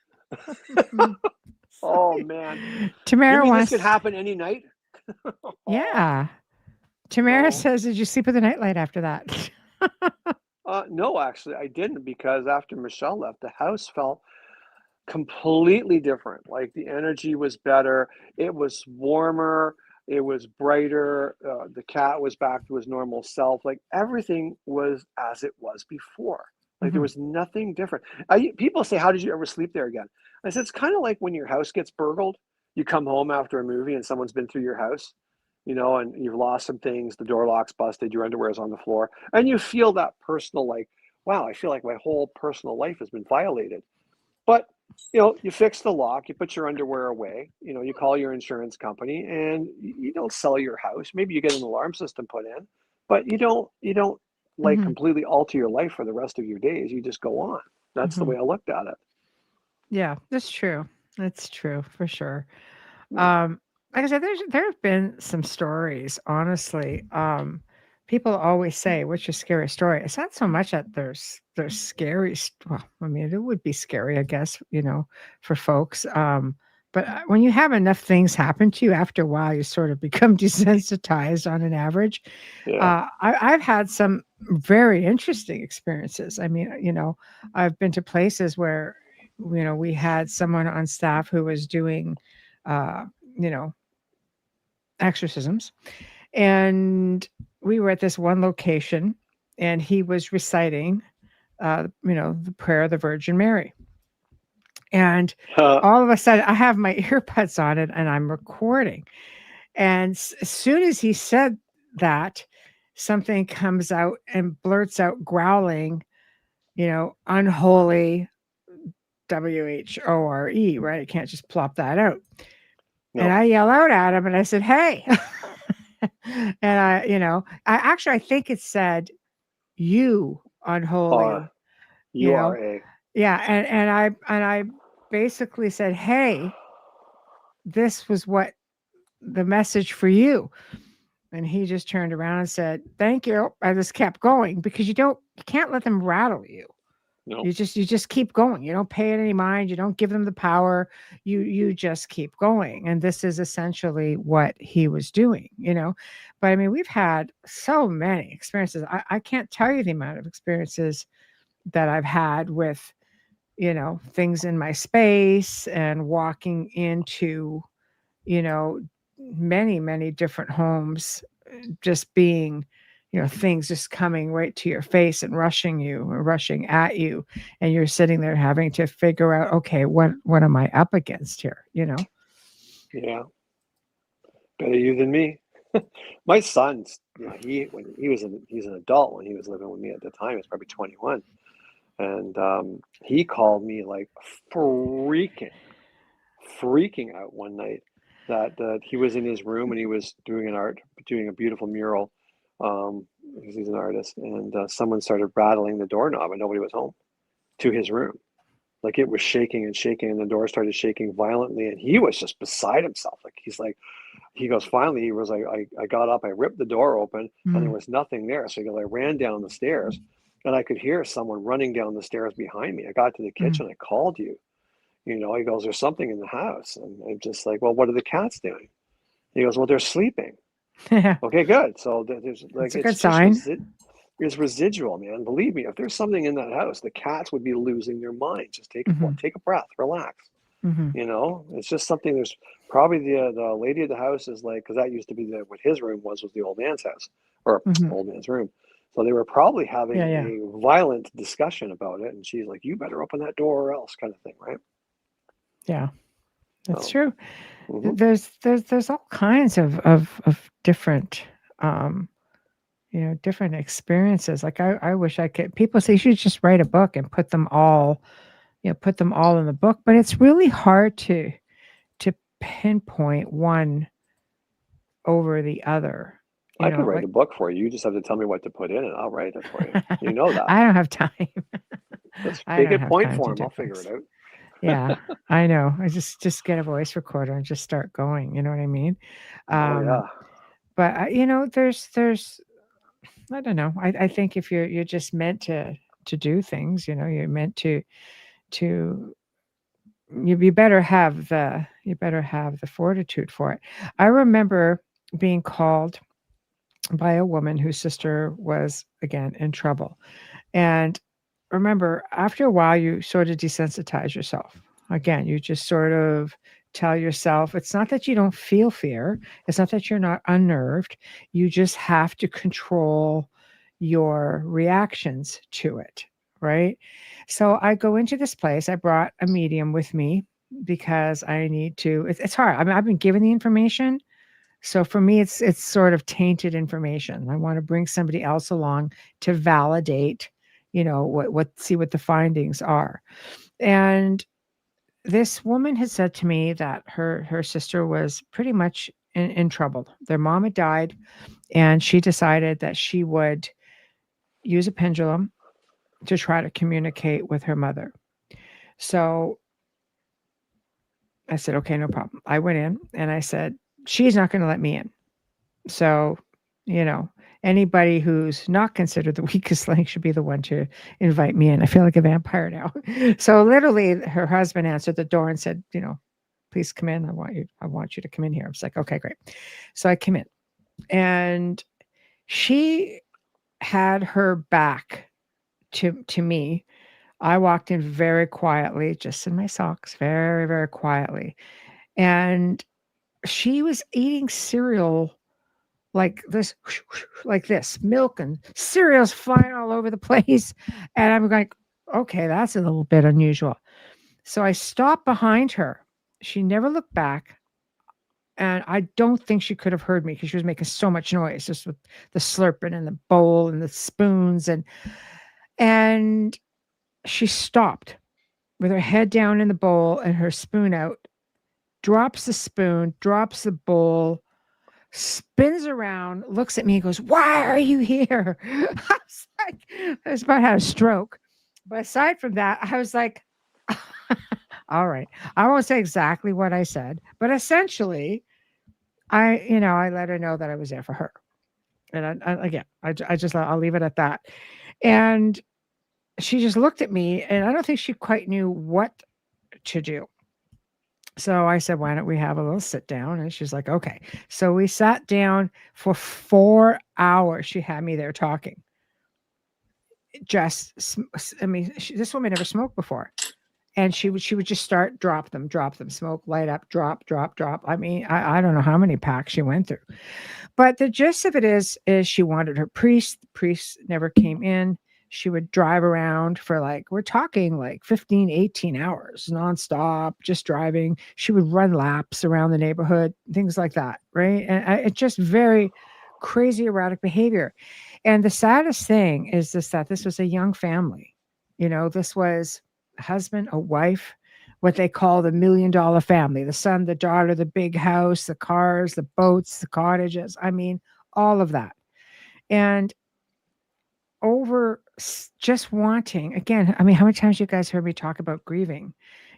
it. Oh man, you Tamara mean this wants, could happen any night? yeah. Tamara No. says, "Did you sleep with the nightlight after that?" No, actually, I didn't because after Michelle left, the house felt completely different. Like the energy was better, it was warmer, it was brighter. The cat was back to his normal self. Like everything was as it was before. Like there Mhm. was nothing different. People say, "How did you ever sleep there again?" I said, "It's kind of like when your house gets burgled. You come home after a movie and someone's been through your house, you know, and you've lost some things. The door lock's busted, your underwear is on the floor, and you feel that personal, like, wow, I feel like my whole personal life has been violated." But you know, you fix the lock, you put your underwear away, you know, you call your insurance company, and you don't sell your house. Maybe you get an alarm system put in, but you don't like Mhm. completely alter your life for the rest of your days. You just go on. That's the Mhm. way I looked at it. Yeah, that's true. That's true for sure. Yeah. Um, like I said, there have been some stories, honestly. People always say, "What's your scary story?" It's not so much that there's scary. Well, I mean, it would be scary, I guess, you know, for folks. But when you have enough things happen to you, after a while, you sort of become desensitized on an average. Yeah. I've had some very interesting experiences. I mean, you know, I've been to places where, you know, we had someone on staff who was doing, uh, you know, exorcisms. And we were at this one location and he was reciting, you know, the prayer of the Virgin Mary. And all of a sudden, I have my earbuds on it and I'm recording. And as soon as he said that, something comes out and blurts out growling, you know, unholy WHORE, right? I can't just plop that out. And No. I yell out at him and I said, "Hey." And you know, I think it said, "You unholy," you You are know. a. Yeah, and I basically said, "Hey, this was what the message for you." And he just turned around and said, "Thank you." I just kept going because you can't let them rattle you. No. You just keep going. You don't pay it any mind. You don't give them the power. You just keep going. And this is essentially what he was doing, you know. But I mean, we've had so many experiences. I can't tell you the amount of experiences that I've had with things in my space and walking into, many, many different homes, just being, things just coming right to your face and rushing you or rushing at you. And you're sitting there having to figure out, okay, what am I up against here? Yeah, better you than me. My son's, he's an adult when he was living with me at the time. He was probably 21, and he called me like freaking out one night that he was in his room and he was doing a beautiful mural, because he's an artist, and someone started rattling the doorknob and nobody was home to his room. Like it was shaking and shaking, and the door started shaking violently, and he was just beside himself. He goes, finally, he was like, I got up, I ripped the door open, and there was nothing there. So he goes, I ran down the stairs, and I could hear someone running down the stairs behind me. I got to the kitchen, I called you. He goes, there's something in the house. And I'm just like, well, what are the cats doing? He goes, well, they're sleeping. Yeah. Okay, good. So there's like, It's a good sign. It's residual, man. Believe me, if there's something in that house, the cats would be losing their mind. Just take a breath, relax. It's just something. There's probably the lady of the house is like, because that used to be what his room was the old man's house, or old man's room. So they were probably having a violent discussion about it, and she's like, you better open that door or else, kind of thing, right? Yeah, that's true. Mhm. There's all kinds of different, different experiences. Like I wish I could. People say you should just write a book and put them all in the book, but it's really hard to pinpoint one over the other. I could write a book for you. You just have to tell me what to put in, and I'll write it for you. You know that. I don't have time. Let's I make don't it have point time to form. do I'll figure things. it out. Yeah, I know. I just get a voice recorder and just start going. You know what I mean? Oh yeah. But there's I don't know. I think if you're just meant to do things, you're meant to you better have the fortitude for it. I remember being called by a woman whose sister was again in trouble. And remember, after a while you sort of desensitize yourself. Again, you just sort of tell yourself it's not that you don't feel fear, it's not that you're not unnerved. You just have to control your reactions to it, right? So I go into this place. I brought a medium with me because I need to. It's hard. I mean, I've been given the information, so for me, it's sort of tainted information. I want to bring somebody else along to validate, see what the findings are. And this woman had said to me that her sister was pretty much in trouble. Their mom had died, and she decided that she would use a pendulum to try to communicate with her mother. So I said, okay, no problem. I went in and I said, she's not going to let me in. So, anybody who's not considered the weakest link should be the one to invite me in. I feel like a vampire now. So literally her husband answered the door and said, please come in. I want you to come in here. I was like, okay, great. So I came in and she had her back to me. I walked in very quietly, just in my socks, very, very quietly. And she was eating cereal like this, milk and cereals flying all over the place. And I'm like, okay, that's a little bit unusual. So I stopped behind her. She never looked back. And I don't think she could have heard me because she was making so much noise, just with the slurping and the bowl and the spoons. And she stopped with her head down in the bowl and her spoon out, drops the spoon, drops the bowl, spins around, looks at me, and goes, "Why are you here?" I was about to have a stroke. But aside from that, I was like, all right. I won't say exactly what I said, but essentially, I let her know that I was there for her. And I'll leave it at that. And she just looked at me, and I don't think she quite knew what to do. So I said, why don't we have a little sit down? And she's like, okay. So we sat down for 4 hours. She had me there talking. This woman never smoked before. and she would just drop them, smoke, light up, drop, drop, drop. I mean, I don't know how many packs she went through. But the gist of it is she wanted her priest. The priest never came in. She would drive around for like, we're talking like 15, 18 hours nonstop, just driving. She would run laps around the neighborhood, things like that, right? And it's just very crazy, erratic behavior. And the saddest thing is that this was a young family. This was a husband, a wife, what they call the $1 million family, the son, the daughter, the big house, the cars, the boats, the cottages. I mean, all of that. And over just wanting, again, I mean, how many times you guys heard me talk about grieving?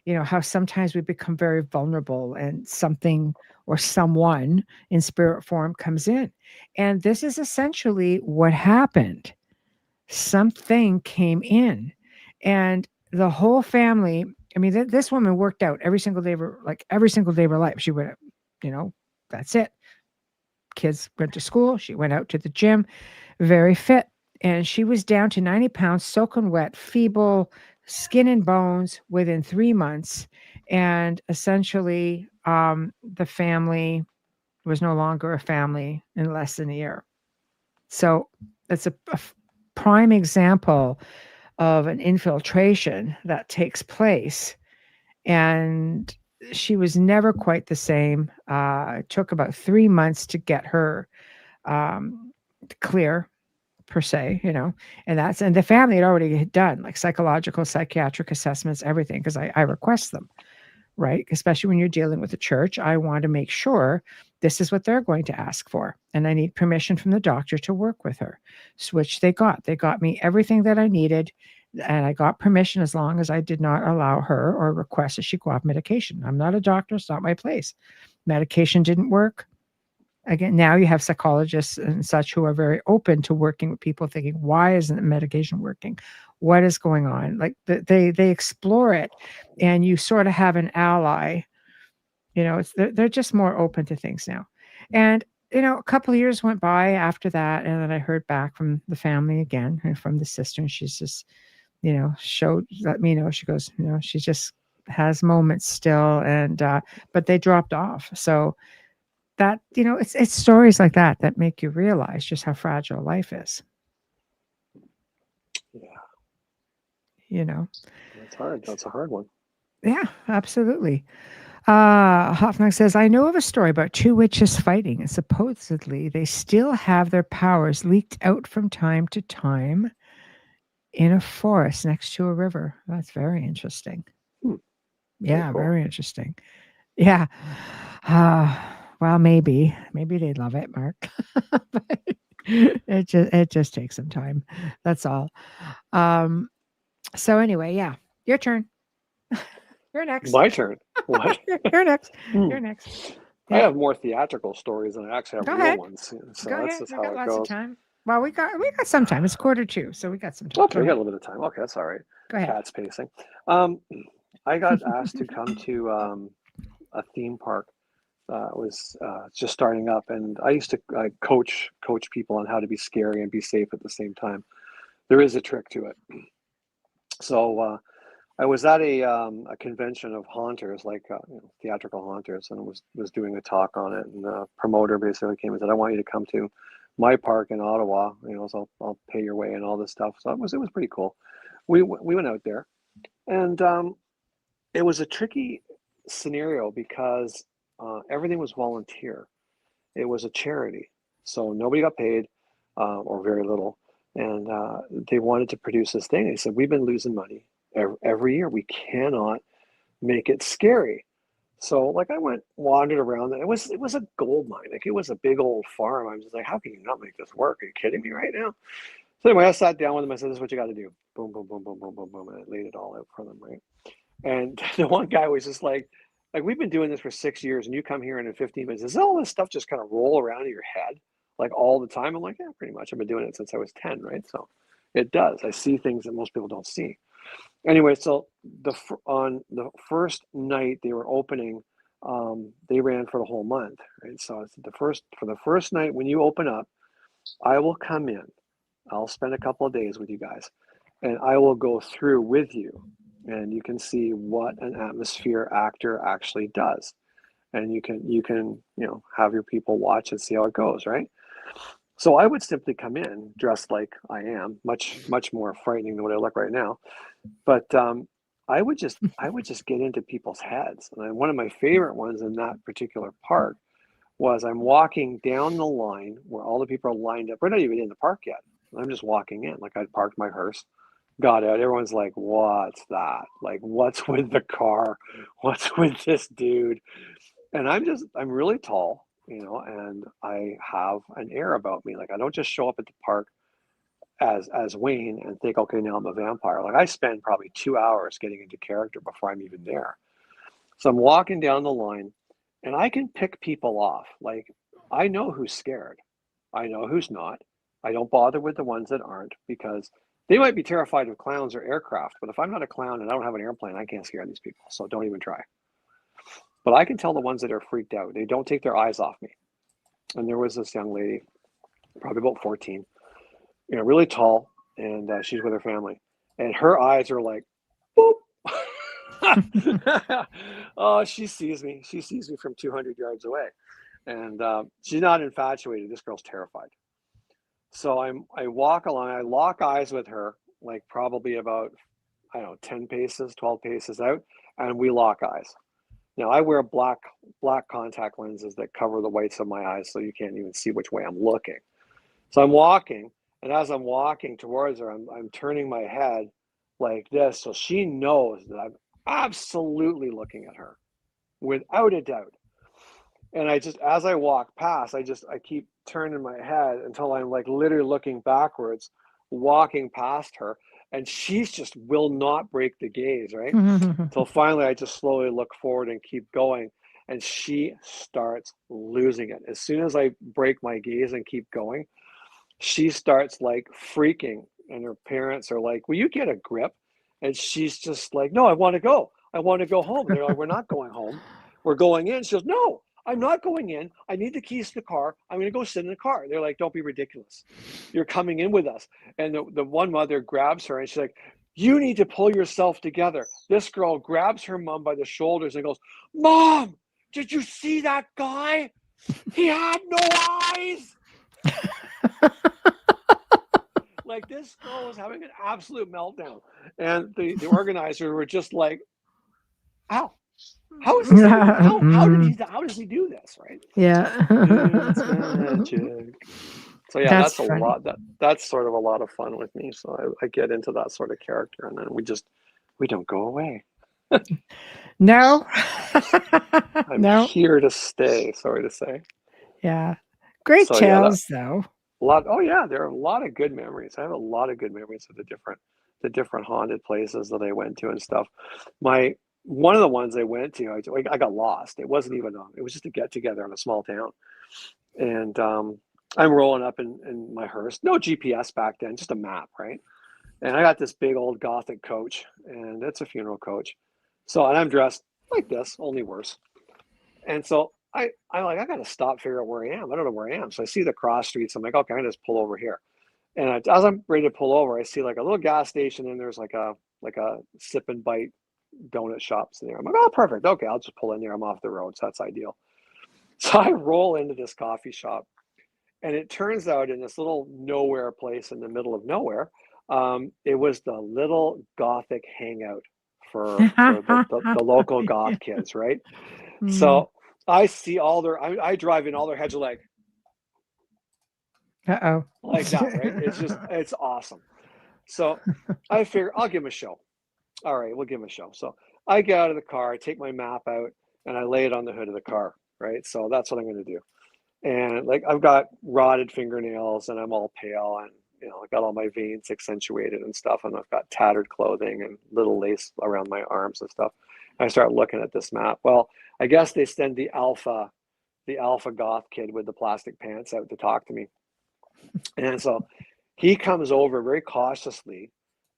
How sometimes we become very vulnerable and something or someone in spirit form comes in. And this is essentially what happened. Something came in, and the whole family, I mean, this woman worked out every single day of her, like every single day of her life. She went, that's it. Kids went to school. She went out to the gym, very fit. And she was down to 90 pounds, soaking wet, feeble, skin and bones within 3 months. And essentially, the family was no longer a family in less than a year. So it's a prime example of an infiltration that takes place. And she was never quite the same. It took about 3 months to get her clear, per se, and the family had already done like psychological, psychiatric assessments, everything, because I request them, right? Especially when you're dealing with the church, I want to make sure this is what they're going to ask for. And I need permission from the doctor to work with her, which they got. They got me everything that I needed. And I got permission as long as I did not allow her or request that she go off medication. I'm not a doctor. It's not my place. Medication didn't work. Again, now you have psychologists and such who are very open to working with people thinking, why isn't the medication working? What is going on? Like they explore it, and you sort of have an ally. They're just more open to things now. And, a couple of years went by after that. And then I heard back from the family again and from the sister. And she's just, let me know. She goes, she just has moments still. And, but they dropped off. So that, it's stories like that make you realize just how fragile life is. Yeah. That's hard. That's a hard one. Yeah, absolutely. Hoffman says, I know of a story about two witches fighting, and supposedly they still have their powers leaked out from time to time in a forest next to a river. That's very interesting. Yeah, cool. Very interesting. Yeah. Well, maybe they'd love it, Mark. But it just takes some time. That's all. So anyway, yeah, your turn. You're next. My turn. What? You're next. You're next. Yeah. I have more theatrical stories than I actually have real ones. So that's just how it goes. Of time. Well, we got some time. It's 1:45, so we got some time. Okay, we got a little bit of time. Okay, that's all right. Go ahead. Cat's pacing. I got asked to come to a theme park. Was just starting up, and I used to coach people on how to be scary and be safe at the same time. There is a trick to it. So I was at a convention of haunters, like theatrical haunters, and was doing a talk on it. And the promoter basically came and said, "I want you to come to my park in Ottawa. So I'll pay your way and all this stuff." So it was pretty cool. We went out there, and it was a tricky scenario because everything was volunteer. It was a charity, so nobody got paid or very little. And they wanted to produce this thing. They said, "We've been losing money every year. We cannot make it scary." So I wandered around, and it was a gold mine. It was a big old farm. I was just like, how can you not make this work? Are you kidding me right now? So anyway, I sat down with them. I said, "This is what you got to do." Boom, boom, boom, boom, boom, boom, boom. And I laid it all out for them, right? And the one guy was just like, we've been doing this for 6 years, and you come here and in 15 minutes, does all this stuff just kind of roll around in your head all the time? I'm like, yeah, pretty much. I've been doing it since I was 10, right? So it does. I see things that most people don't see. Anyway, so on the first night they were opening, they ran for the whole month, right? So it's for the first night when you open up, I will come in. I'll spend a couple of days with you guys, and I will go through with you and you can see what an atmosphere actor actually does. And you can have your people watch and see how it goes, right? So I would simply come in dressed like I am, much more frightening than what I look right now. But I would just get into people's heads. And one of my favorite ones in that particular park was I'm walking down the line where all the people are lined up. We're not even in the park yet. I'm just walking in. Like, I'd parked my hearse, got out. Everyone's like, "What's that? Like, what's with the car? What's with this dude?" And I'm really tall, and I have an air about me. Like, I don't just show up at the park as Wayne and think, okay, now I'm a vampire. Like, I spend probably 2 hours getting into character before I'm even there. So I'm walking down the line and I can pick people off. Like, I know who's scared. I know who's not. I don't bother with the ones that aren't, because they might be terrified of clowns or aircraft. But if I'm not a clown and I don't have an airplane, I can't scare these people. So don't even try. But I can tell the ones that are freaked out. They don't take their eyes off me. And there was this young lady, probably about 14, really tall, and she's with her family. And her eyes are like, boop. Oh, she sees me. She sees me from 200 yards away. And she's not infatuated. This girl's terrified. So I walk along, I lock eyes with her, like probably about, I don't know, 10 paces, 12 paces out, and we lock eyes. Now, I wear black contact lenses that cover the whites of my eyes, so you can't even see which way I'm looking. So I'm walking, and as I'm walking towards her, I'm turning my head like this, so she knows that I'm absolutely looking at her, without a doubt. And as I walk past, I keep turning my head until I'm like literally looking backwards, walking past her, and she's just will not break the gaze, right? Until finally I just slowly look forward and keep going, and she starts losing it. As soon as I break my gaze and keep going, she starts like freaking, and her parents are like, "Will you get a grip?" And she's just like, "No, I want to go. I want to go home." And they're like, "We're not going home. We're going in." She goes, "No, I'm not going in. I need the keys to the car. I'm going to go sit in the car." They're like, "Don't be ridiculous. You're coming in with us." And the one mother grabs her and she's like, "You need to pull yourself together." This girl grabs her mom by the shoulders and goes, "Mom, did you see that guy? He had no eyes." Like, this girl was having an absolute meltdown. And the organizers were just like, "How is this? How does he do this?" Right? Yeah. It's magic. So yeah, That's that's a funny. lot. That's sort of a lot of fun with me. So I get into that sort of character, and then we don't go away. No. I'm No. here to stay. Sorry to say. Yeah. Great So yeah, tales, though. a lot. Oh yeah, there are a lot of good memories. I have a lot of good memories of the different haunted places that I went to and stuff. One of the ones I went to, I got lost. It wasn't even it was just a get together in a small town, and I'm rolling up in my hearse. No GPS back then, just a map, right? And I got this big old Gothic coach, and it's a funeral coach. So, and I'm dressed like this, only worse. And so I'm like, I got to stop, figure out where I am. I don't know where I am. So I see the cross streets. I'm like, okay, I'm gonna just pull over here. And as I'm ready to pull over, I see like a little gas station, and there's like a sip and bite donut shops in there. I'm like, oh, perfect. Okay, I'll just pull in there. I'm off the road, so that's ideal. So I roll into this coffee shop, and it turns out in this little nowhere place in the middle of nowhere, it was the little Gothic hangout for the local goth kids, right? Mm. So I see I drive in, all their heads are Uh-oh. like that, right? It's awesome. So I figure I'll give them a show. All right, we'll give them a show. So I get out of the car, I take my map out, and I lay it on the hood of the car, right? So that's what I'm going to do. And like, I've got rotted fingernails, and I'm all pale, and I got all my veins accentuated and stuff, and I've got tattered clothing and little lace around my arms and stuff. And I start looking at this map. Well, I guess they send the alpha goth kid with the plastic pants out to talk to me. And so he comes over very cautiously,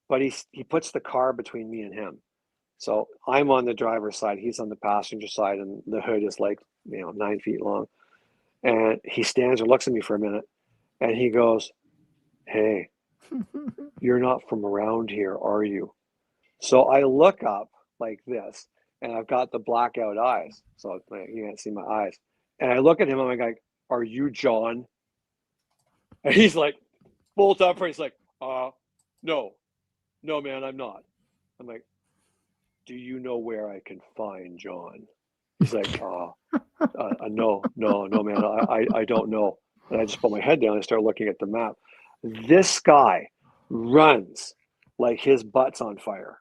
but he puts the car between me and him. So I'm on the driver's side, he's on the passenger side, and the hood is like 9 feet long. And he stands and looks at me for a minute, and he goes, "Hey, you're not from around here, are you?" So I look up like this, and I've got the blackout eyes, so you can't see my eyes. And I look at him, I'm like, "Are you John?" And he's like, bolt upright. He's like, no, no, man, I'm not. I'm like, "Do you know where I can find John?" He's like, no, man, I don't know. And I just put my head down and start looking at the map. This guy runs like his butt's on fire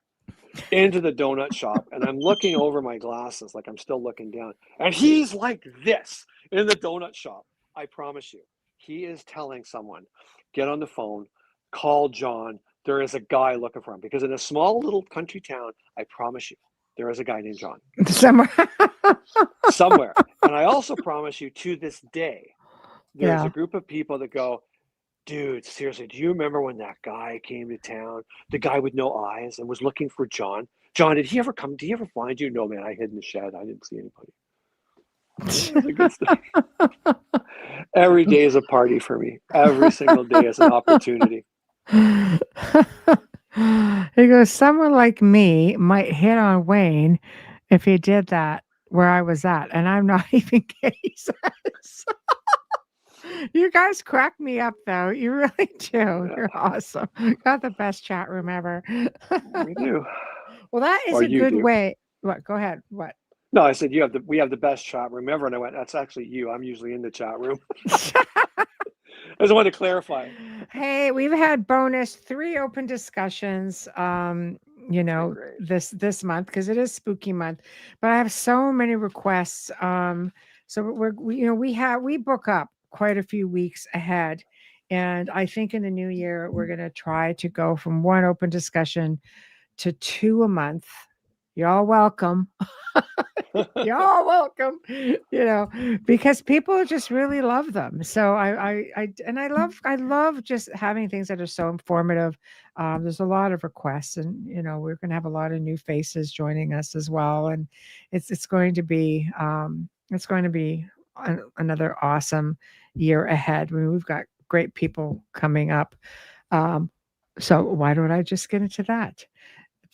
into the donut shop, and I'm looking over my glasses like I'm still looking down, and he's like this in the donut shop. I promise you, he is telling someone, get on the phone, call John. There is a guy looking for him, because in a small little country town, I promise you, there is a guy named John somewhere. And I also promise you, to this day, there's a group of people that go, "Dude, seriously, do you remember when that guy came to town? The guy with no eyes, and was looking for John? John, did he ever come? Did he ever find you?" "No, man, I hid in the shed. I didn't see anybody." That's a good stuff. Every day is a party for me. Every single day is an opportunity. He goes, someone like me might hit on Wayne if he did that where I was at, and I'm not even kidding. You guys crack me up, though. You really do. Yeah. You're awesome. Got the best chat room ever. We do. Well, that is Or a you good do. way. What? Go ahead. What? No, I said we have the best chat room ever, and I went, "That's actually you. I'm usually in the chat room." I just wanted to clarify. Hey, we've had bonus 3 open discussions. Great. This month, because it is spooky month, but I have so many requests. So we book up quite a few weeks ahead, and I think in the new year we're going to try to go from 1 open discussion to 2 a month. Y'all welcome. Y'all welcome. Because people just really love them. So I love just having things that are so informative. There's a lot of requests, and we're going to have a lot of new faces joining us as well, and it's going to be another awesome year ahead. I mean, we've got great people coming up. So why don't I just get into that?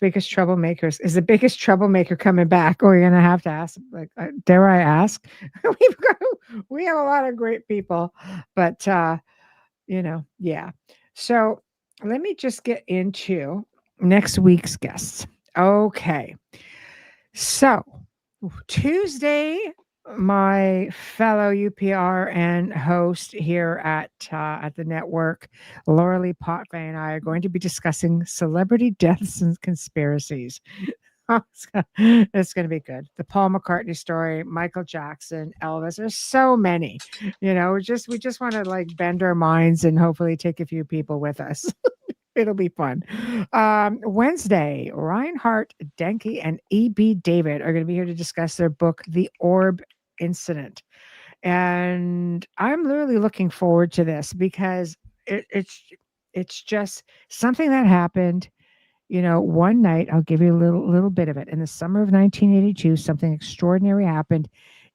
Biggest troublemakers, is the biggest troublemaker coming back? Or you're gonna have to ask, like, dare I ask? We have a lot of great people, but yeah. So let me just get into next week's guests. Okay, so Tuesday, my fellow UPR and host here at the network, Laura Lee Potvin, and I are going to be discussing celebrity deaths and conspiracies. It's going to be good. The Paul McCartney story, Michael Jackson, Elvis. There's so many. We just want to like bend our minds and hopefully take a few people with us. It'll be fun. Wednesday, Reinhard Denke and E.B. David are going to be here to discuss their book, The Orb Incident. And I'm literally looking forward to this because it's just something that happened. One night, I'll give you a little bit of it. In the summer of 1982, something extraordinary happened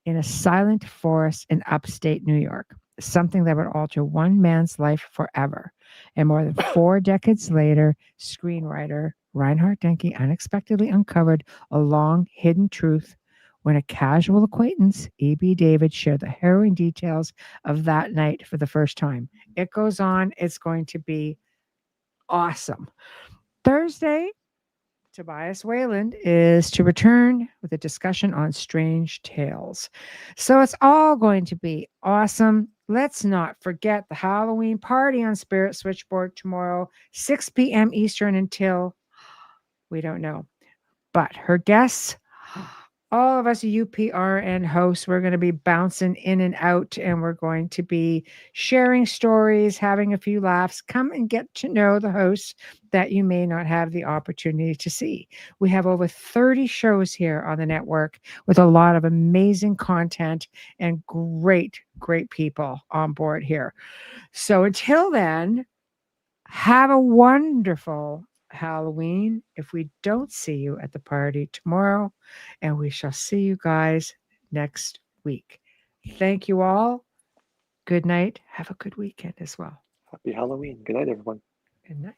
in a silent forest in upstate New York. Something that would alter one man's life forever. And more than 4 decades later, screenwriter Reinhard Denke unexpectedly uncovered a long hidden truth when a casual acquaintance, E.B. David, shared the harrowing details of that night for the first time. It goes on. It's going to be awesome. Thursday, Tobias Wayland is to return with a discussion on strange tales. So it's all going to be awesome. Let's not forget the Halloween party on Spirit Switchboard tomorrow, 6 p.m. Eastern until we don't know. But her guests, all of us UPRN hosts, we're going to be bouncing in and out, and we're going to be sharing stories, having a few laughs. Come and get to know the hosts that you may not have the opportunity to see. We have over 30 shows here on the network with a lot of amazing content and great, great people on board here. So until then, have a wonderful Halloween if we don't see you at the party tomorrow, and we shall see you guys next week. Thank you all. Good night. Have a good weekend as well. Happy Halloween. Good night, everyone. Good night.